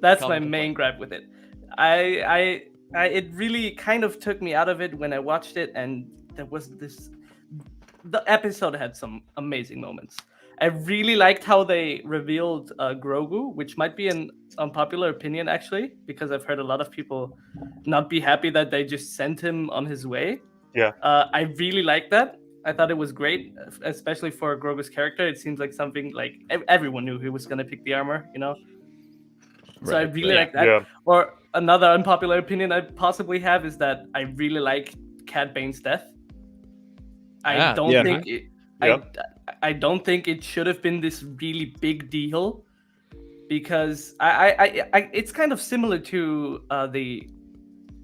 That's my common main complaint. gripe with it. It really kind of took me out of it when I watched it, and there was this. The episode had some amazing moments. I really liked how they revealed Grogu, which might be an unpopular opinion actually, because I've heard a lot of people not be happy that they just sent him on his way. Yeah. I really liked that. I thought it was great, especially for Grogu's character. It seems like something like everyone knew he was going to pick the armor, you know? So I really like that. Yeah. Or another unpopular opinion I possibly have is that I really like Cad Bane's death. I don't Yeah. think it, Yeah. I don't think it should have been this really big deal, because I it's kind of similar to the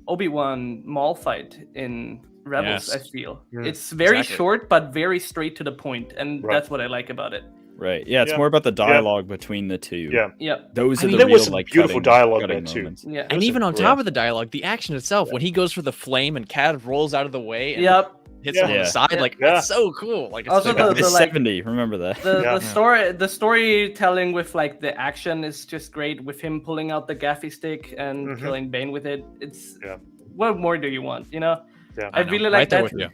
Obi-Wan Maul fight in Rebels. Yes. I feel Mm. it's very Exactly. short but very straight to the point, and Right. that's what I like about it. Right. Yeah, it's Yeah. more about the dialogue between the two. Yeah. Yep. Those I are mean, the there real was some like beautiful cutting, dialogue cutting there, too. moments. Yeah. And was even a on great- top of the dialogue, the action itself, when he goes for the flame and Cad rolls out of the way and Yep. hits him on Yeah. the side, like Yeah. it's so cool. Like it's Also so the- good. It's like- 70. Remember that. The the storytelling with like the action is just great, with him pulling out the gaffy stick and Mhm. killing Bane with it. It's Yeah. what more do you want, you know? Yeah. I know. really Right like there that. with you.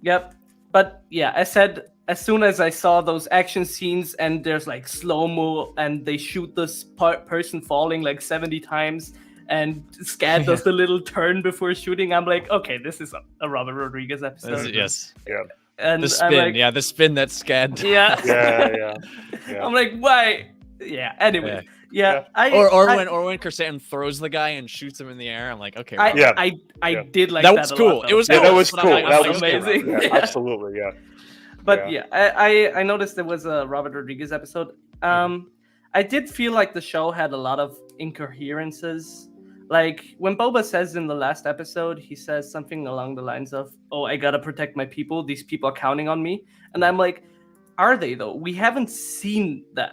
Yep. But yeah, I said as soon as I saw those action scenes and there's like slow-mo and they shoot this person falling like 70 times and Scad does the little turn before shooting, I'm like, okay, this is a Robert Rodriguez episode. Yes. And The I'm spin, like, yeah, the spin that Scad. yeah. Yeah. I'm like, why? Yeah. Anyway, yeah. Or when Kersan throws the guy and shoots him in the air, I'm like, okay, I, well, Yeah. I Yeah. did like That that. was a cool. lot, It was though. Yeah, that was But I'm cool. like- That I'm was like, amazing. cool. Yeah, Yeah. absolutely. Yeah. But yeah, I noticed there was a Robert Rodriguez episode. I did feel like the show had a lot of incoherences. Like when Boba says in the last episode, he says something along the lines of, "Oh, I gotta protect my people. These people are counting on me." And I'm like, "Are they though? We haven't seen that.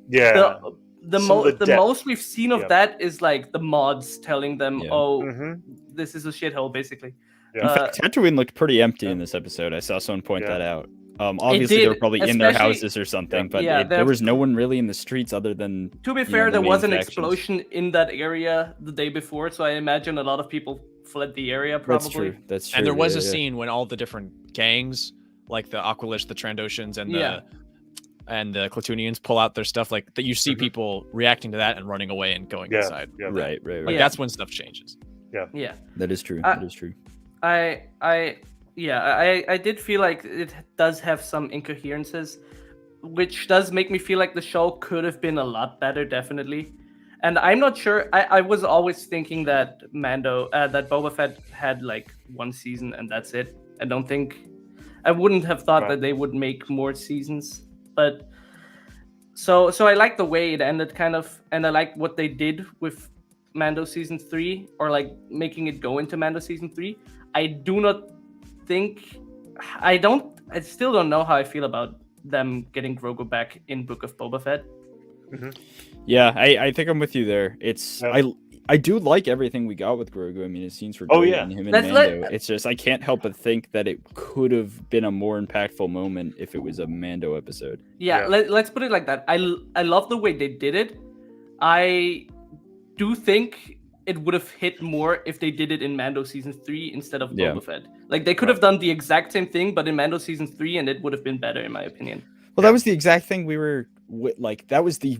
Yeah. The Some of the depth. most we've seen of Yeah. that is like the mods telling them, Yeah. "Oh, Mhm. this is a shithole," basically. Yeah. In Uh, fact, Tatooine looked pretty empty in Yeah. this episode. I saw someone point Yeah. that out. Obviously, they did, were probably in their especially- houses or something, but Yeah, there was no one really in the streets other than. To be you know, fair, the there main was an factions. explosion in that area the day before, so I imagine a lot of people fled the area probably. That's true. That's true. and there was yeah, a yeah. scene when all the different gangs, like the Aqualish, the Trandoshans, and Yeah. the Klatooinians pull out their stuff, like that. You see Mhm. people reacting to that and running away and going Yeah. inside. Yeah. Right. Like Yeah. that's when stuff changes. Yeah. That is true. I- that is true. I did feel like it does have some incoherences, which does make me feel like the show could have been a lot better, definitely. And I'm not sure. I was always thinking that that Boba Fett had like one season and that's it. I wouldn't have thought Right. that they would make more seasons. But so I like the way it ended, kind of, and I like what they did with Mando season 3, or like making it go into Mando season 3. I do not think I still don't know how I feel about them getting Grogu back in Book of Boba Fett. Yeah, I think I'm with you there. It's Yeah. I do like everything we got with Grogu. I mean, his scenes were Oh, great, yeah. and him and Let's Mando. It's just I can't help but think that it could have been a more impactful moment if it was a Mando episode. Yeah, Yeah. let's put it like that. I love the way they did it. I do think it would have hit more if they did it in Mando season 3 instead of Yeah. Boba Fett. Like they could have done the exact same thing, but in Mando season 3, and it would have been better in my opinion. Well, that was the exact thing we were like. That was the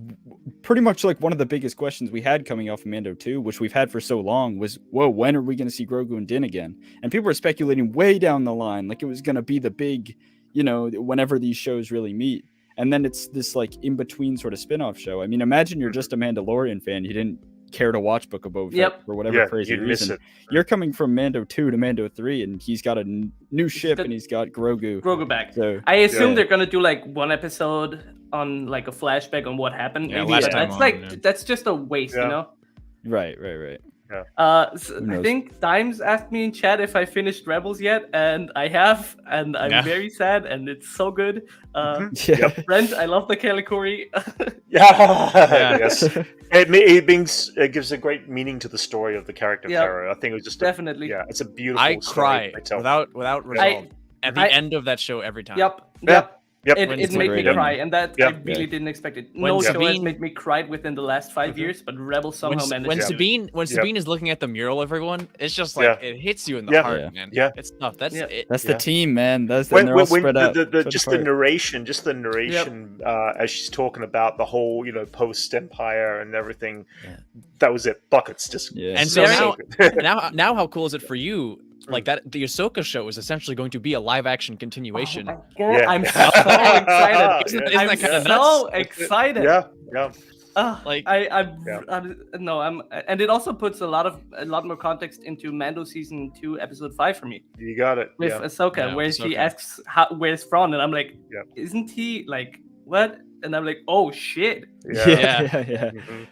pretty much like one of the biggest questions we had coming off of Mando 2, which we've had for so long. Was whoa, when are we going to see Grogu and Din again? And people were speculating way down the line, like it was going to be the big, whenever these shows really meet. And then it's this like in between sort of spin-off show. I mean, imagine you're just a Mandalorian fan. You didn't care to watch Book of Boba Fett for whatever crazy reason. You're coming from Mando 2 to Mando 3, and he's got a new ship and he's got Grogu back. So I assume they're gonna do like one episode on like a flashback on what happened. Yeah, Maybe that's just a waste, Right. I think Dimes asked me in chat if I finished Rebels yet, and I have, and I'm very sad, and it's so good. Brent, I love the Calicori. Yes. It gives a great meaning to the story of the character of Pharaoh. I think it was just definitely. It's a beautiful. I story cry without resolve at the end of that show every time. Yep. It made me cry, and that I really didn't expect it. No show has made me cry within the last 5 years, but Rebels somehow managed. When Sabine is looking at the mural of everyone, it's just like it hits you in the heart, man. It's tough. That's it. That's the team, man. They're all spread out. The narration, as she's talking about the whole, post Empire and everything. That was it. Buckets, just. And so now, how cool is it for you? Like that, the Ahsoka show is essentially going to be a live-action continuation. Oh I'm so excited! I'm so excited! Yeah. And it also puts a lot more context into Mando season 2, episode 5 for me. You got it. With Ahsoka, where she asks where's Thrawn, and I'm like, isn't he like what? And I'm like, oh shit. Yeah.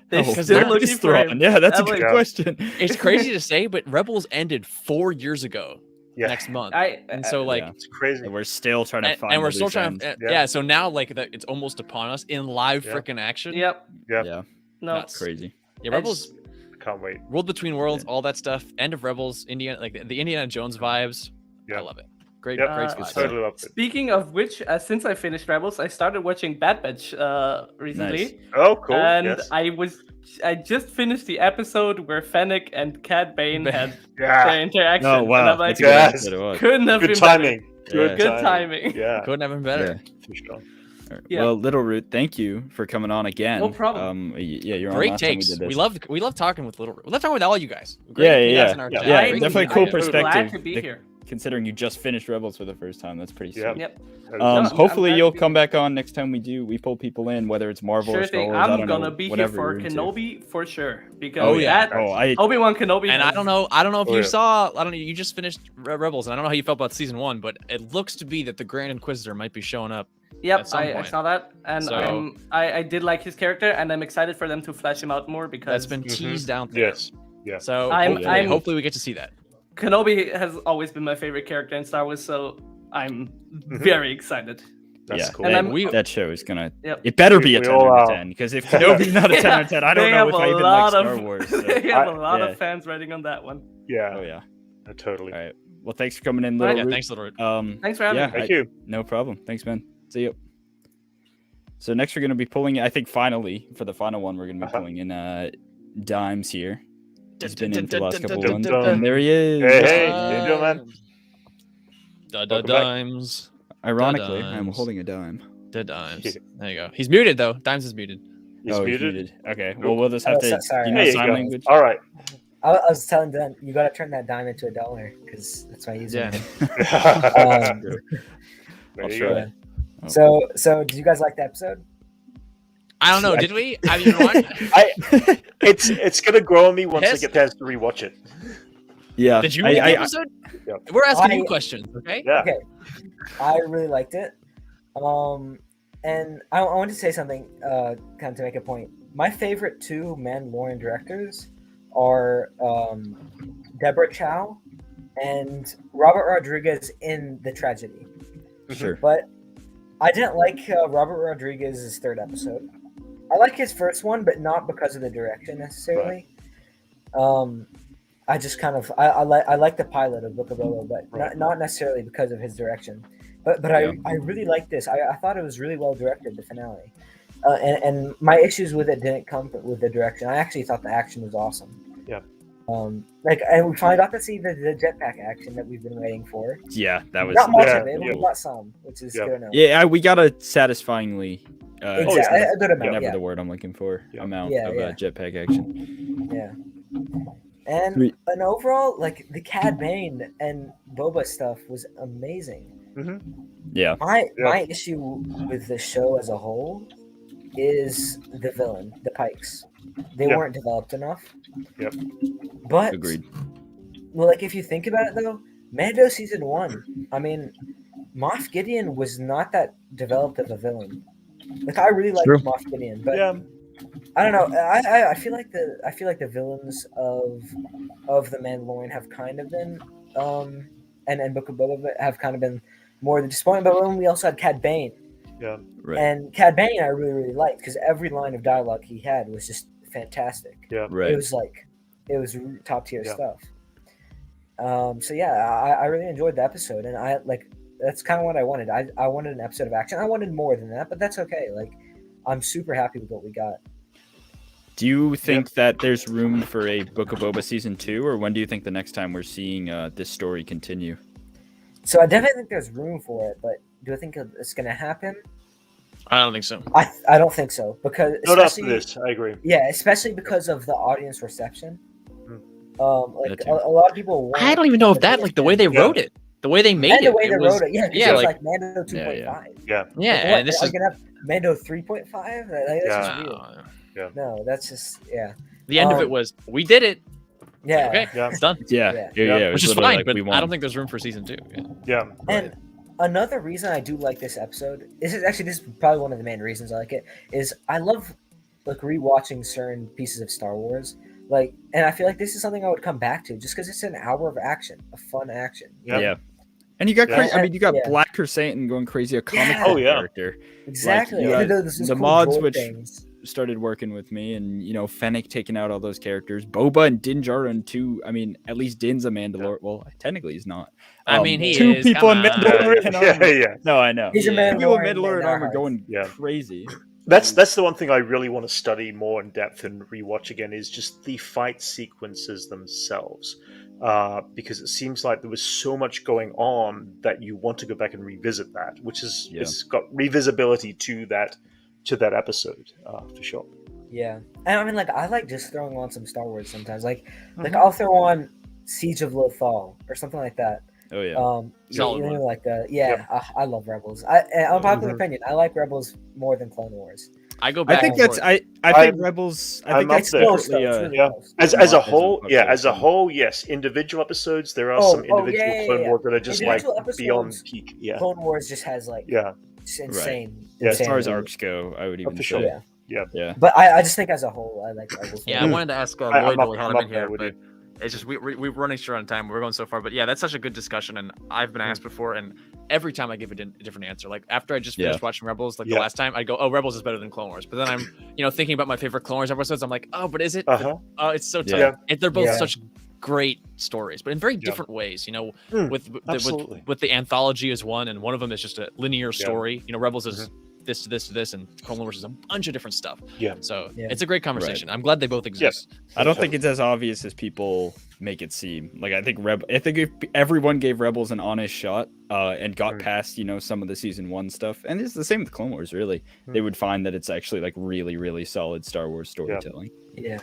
They're still looking for him. Yeah, that's a good question. It's crazy to say, but Rebels ended 4 years ago. Next month, it's crazy. And we're still trying to find, and we're still trying to, so now like that, it's almost upon us in live freaking action. Yeah. No, it's crazy. Yeah, Rebels. Can't wait. World Between Worlds, all that stuff. End of Rebels, Indiana, like the Indiana Jones vibes. I love it. Great vibes. Totally love it. Speaking of which, since I finished Rebels, I started watching Bad Batch recently. Nice. Oh, cool. And I just finished the episode where Fennec and Cad Bane had their interaction. Oh wow! And I'm like, couldn't have been timing. Better. Good timing. Yeah, couldn't have been better. For sure. Well, Little Root, thank you for coming on again. No problem. You're great on takes. We love talking with Little Root. We love talking with all you guys. Definitely cool perspective. Glad to be here. Considering you just finished Rebels for the first time, that's pretty sweet. Yep. Hopefully you'll come back on next time we pull people in, whether it's Marvel or Star Wars. I'm gonna be here for Kenobi for sure because Obi-Wan Kenobi. And I don't know if you saw. You just finished Rebels, and I don't know how you felt about season 1, but it looks to be that the Grand Inquisitor might be showing up. Yep, I saw that, and I did like his character, and I'm excited for them to flesh him out more because that's been teased out there. Yes. So hopefully we get to see that. Kenobi has always been my favorite character in Star Wars, so I'm very excited. That's cool. And that show is gonna. It better be a 10 out of 10, because if Kenobi's not a 10 out of 10, I don't know if I even like Star Wars. So. They have a lot of fans writing on that one. Yeah. Oh yeah. Totally. All right. Well, thanks for coming in, Little Root. Thanks, Little Root. Thanks for having me. Thank you. No problem. Thanks, man. See you. So next we're gonna be pulling. I think finally for the final one, we're gonna be pulling in Dimes here. He's been in for the last couple of ones. And there he is. Hey, how you doing, man? Dimes. Ironically, I'm holding a dime. Dimes. There you go. He's muted though. Dimes is muted. He's muted. Okay. Well, we'll just have to. Sorry. You know sign language. All right. I was telling them you gotta turn that dime into $1 because that's my username. There you go. So did you guys like the episode? I don't know. Did we? Have you watched? It's gonna grow on me once I get a chance to rewatch it. Yeah. Did you like the episode? We're asking you questions, okay? Yeah. Okay. I really liked it. And I want to say something, kind of to make a point. My favorite 2 Mandalorian directors are Deborah Chow and Robert Rodriguez in The Tragedy. Sure. But I didn't like Robert Rodriguez's 3rd episode. I like his first one, but not because of the direction necessarily. Right. I just kind of I like the pilot of Book of Boba, but not necessarily because of his direction. But I really like this. I thought it was really well directed, the finale. And my issues with it didn't come with the direction. I actually thought the action was awesome. Yeah. Like, and we finally got to see the jetpack action that we've been waiting for. Yeah, that was Not much Yeah, of it, but yeah. we got some, which is Yeah. good enough. Yeah, we got a satisfyingly Exactly, a good amount. whatever Yeah, the word I'm looking for amount Yeah, of yeah. jetpack action. yeah. And overall, like the Cad Bane and Boba stuff was amazing. Yeah, My issue with the show as a whole is the villain, the Pikes. They Yeah. weren't developed enough. Yep. But agreed. well, like if you think about it though, Mando season 1, I mean, Moff Gideon was not that developed of a villain. Like I really like True. Moff Gideon, but Yeah. I don't know. I feel like the villains of the Mandalorian have kind of been and Book of Boba Fett have kind of been more the disappointment. But when we also had Cad Bane, Yeah. Right. and Cad Bane I really liked because every line of dialogue he had was just fantastic. Yeah. Right. It was top tier Yeah. stuff. So yeah, I really enjoyed the episode, and I like that's kind of what I wanted. I wanted an episode of action. I wanted more than that, but that's okay. Like I'm super happy with what we got. Do you think that there's room for a Book of Boba season 2, or when do you think the next time we're seeing this story continue? So I definitely think there's room for it, but do I think it's going to happen? I don't think so. I don't think so because Not after especially this. I agree. yeah, especially because of the audience reception. Like That a too. lot of people. I don't even know if that, like the way they wrote it, the way they made and it, the way they was, wrote it, yeah, 'cause yeah, it was like, like Mando 2.5. Yeah. yeah, Like, and this are is you gonna have Mando 3.5? Like, that's just weird. wow. No, that's just The end of it was we did it. Yeah. Okay, Yeah. it's done. Yeah, Yeah. it was Which is literally fine, like, but we I won. don't think there's room for season 2. Yeah. Yeah. And another reason I do like this episode this is probably one of the main reasons I like it is I love like rewatching certain pieces of Star Wars. Like, and I feel like this is something I would come back to just because it's an hour of action, a fun action. Yeah. And you got Yeah. crazy. I mean, you got Yeah. Black Chrysanthemum going crazy, a comic Yeah. book Oh, yeah. character. Exactly. you And got those the cool mods, droid which things. started working with me, and Fennec taking out all those characters. Boba and Din Djarin too. I mean, at least Din's a Mandalorian. Well, technically he's not. I mean, he two is, people in come on. Mandalorian Yeah. armor. Yeah. No, I know. He's a Yeah. Two people in Mandalorian in Mandalorian our armor hearts. going Yeah. crazy. That's the one thing I really want to study more in depth and rewatch again is just the fight sequences themselves, because it seems like there was so much going on that you want to go back and revisit that, which is it's got revisability to that episode for sure. Yeah. And I mean, like, I like just throwing on some Star Wars sometimes. Like I'll throw on Siege of Lothal or something like that. Oh yeah. Solid you know, one. like that. Yeah, I love Rebels. Unpopular opinion, I like Rebels more than Clone Wars. I go I back. think and that's forth. I think Rebels. I think I'm that's up there. Close, though. secretly, It's really yeah. close. As a As a whole, book, yeah, yeah. as a whole, yes. Individual episodes, there are Oh, some individual yeah, Clone yeah. Wars that are just like Individual beyond episodes, peak. Yeah, Clone Wars just has like yeah, just insane. Yeah, as far as insanity. arcs go, I would even for say. sure. Yeah. But I just think as a whole, I like Rebels. Yeah, I wanted to ask I'm Lloyd up- while we had I'm him up in there here, with but it's just we're running short on time. We're going so far, but yeah, that's such a good discussion, and I've been asked before, and every time I give a different answer. Like after I just finished watching Rebels, like the last time, I go, "Oh, Rebels is better than Clone Wars." But then I'm, thinking about my favorite Clone Wars episodes. I'm like, "Oh, but is it? Oh, it's so tough. Yeah. They're both Yeah. such great stories, but in very different ways. Absolutely. With the anthology is one, and one of them is just a linear story. Rebels is this to this to this, and Clone Wars is a bunch of different stuff. Yeah. So Yeah. it's a great conversation. I'm glad they both exist. I don't think it's as obvious as people make it seem. Like I think if everyone gave Rebels an honest shot and got past some of the season 1 stuff, and it's the same with Clone Wars. Really, they would find that it's actually like really, really solid Star Wars storytelling. Yeah.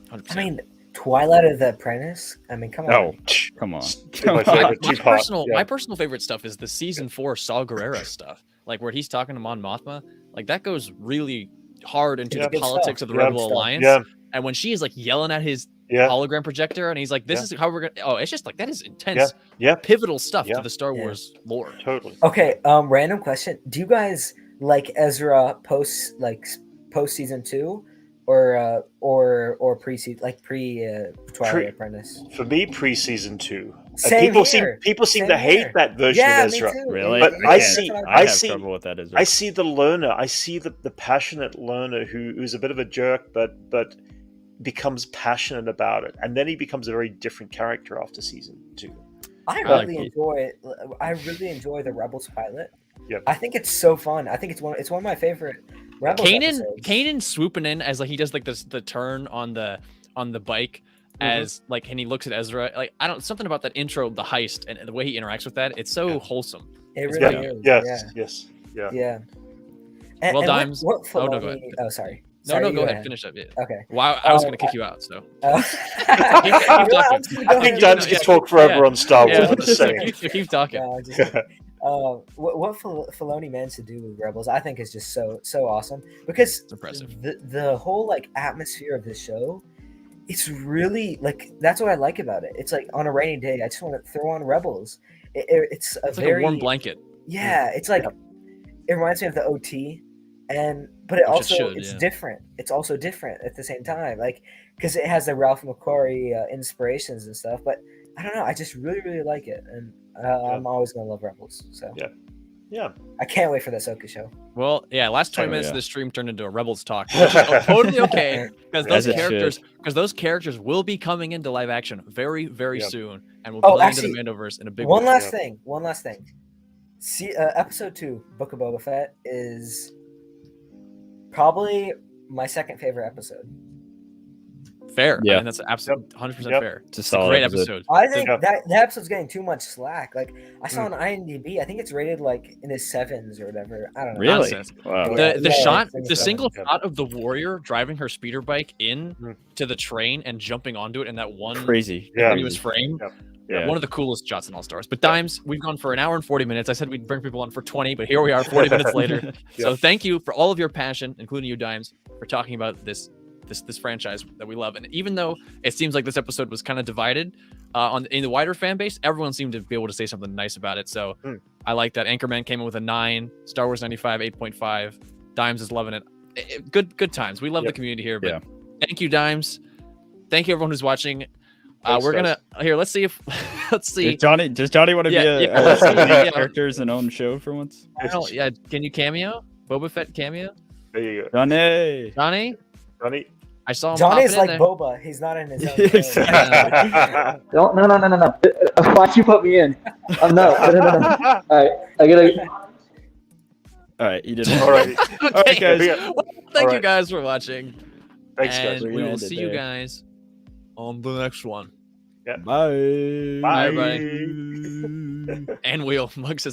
100%. I mean, Twilight of the Apprentice. I mean, come on. Oh, come on. My favorite my two-part. my personal favorite stuff is the season 4 Saw Gerrera stuff, like where he's talking to Mon Mothma. Like that goes really hard into Yeah. the Good politics stuff. of the Yeah. Rebel Alliance. Yeah, And when she is like yelling at his yeah, hologram projector, and he's like, "This is how we're gonna." Oh, it's just like that is intense, yeah, pivotal stuff Yeah. to the Star Yeah. Wars lore. totally. Okay. Random question. Do you guys like Ezra post season 2, or pre Twilight Apprentice? For me, pre-season 2. Same People here. seem Same to hate here. that version Yeah, of me Ezra. too. Really? But I I can't. see- I I have see- trouble with that as I well. see the learner. I see the passionate learner who's a bit of a jerk, but becomes passionate about it, and then he becomes a very different character after season 2. I like really enjoy the Rebels pilot. Yep. I think it's so fun. I think it's one of my favorite Rebels episodes. Kanan swooping in as like he does like the turn on the bike. as like, and he looks at Ezra. Like, I don't, something about that intro, the heist, and the way he interacts with that. It's so wholesome. It It's really very is. good. Yes. Yeah. Yeah. And, Well, and Dimes. What Oh, no, go Filoni- ahead. Oh, sorry. No, Sorry, no, you go ahead. Finish up. Yeah. Okay. Well, I was going to kick you out. So. Oh. Keep I'm talking. just gonna go I think ahead Dimes and- can talk forever on Star Wars. Yeah, I'm just saying. keep talking. No, I'm just kidding. What Filoni managed to do with Rebels, I think, is just so awesome because Impressive. the whole like atmosphere of the show, it's really like that's what I like about it. It's like on a rainy day, I just want to throw on Rebels. It's It's like very a warm blanket. Yeah, it's like it reminds me of the OT, but it Which also should, it's yeah. different. It's also different at the same time, like because it has the Ralph McQuarrie inspirations and stuff. But I don't know, I just really like it, and I'm always gonna love Rebels. So Yeah. I can't wait for the Ahsoka show. Well, yeah, last 20 Oh, minutes yeah. of this stream turned into a Rebels talk, which is totally okay because As those it characters will be coming into live action very Yep. soon, and will Oh, play actually, into the Mandoverse in a big One way. last thing. See, episode 2, Book of Boba Fett, is probably my second favorite episode. Fair. Yeah. I mean, that's absolutely 100% Yep. fair. It's a It's a solid great episode. episode. I think Yeah. that episode's getting too much slack. Like I saw on IMDb, I think it's rated like in the 7s or whatever. I don't know. Really? Nonsense. Wow. Yeah. The shot, it's the single Yeah. shot of the warrior driving her speeder bike in Mm. to the train and jumping onto it in that one Crazy. Yeah. continuous frame. Yeah. One of the coolest shots in All Stars. But Dimes, we've gone for an hour and 40 minutes. I said we'd bring people on for 20, but here we are 40 minutes later. So thank you for all of your passion, including you, Dimes, for talking about this franchise that we love. And even though it seems like this episode was kind of divided in the wider fan base, everyone seemed to be able to say something nice about it. So I like that. Anchorman came in with a 9, Star Wars 95, 8.5. Dimes is loving it. Good times. We love the community here. But thank you, Dimes. Thank you, everyone who's watching. Thanks, We're guys. gonna here. Let's see. Does Johnny want to Yeah, be yeah, a let's see, yeah. characters and own show for once? Yeah, can you cameo? Boba Fett cameo? There you go. Johnny. Johnny. I saw him. Johnny's popping like in there. Boba. He's not in his own. Exactly. No. Why'd you put me in? No. All right, I gotta. All right, you did it. All right. All right, guys. Well, thank All you right. guys for watching. Thanks, and guys. We're we gonna will end it see you there. guys on the next one. Bye. Bye. everybody. And Wheel Mug says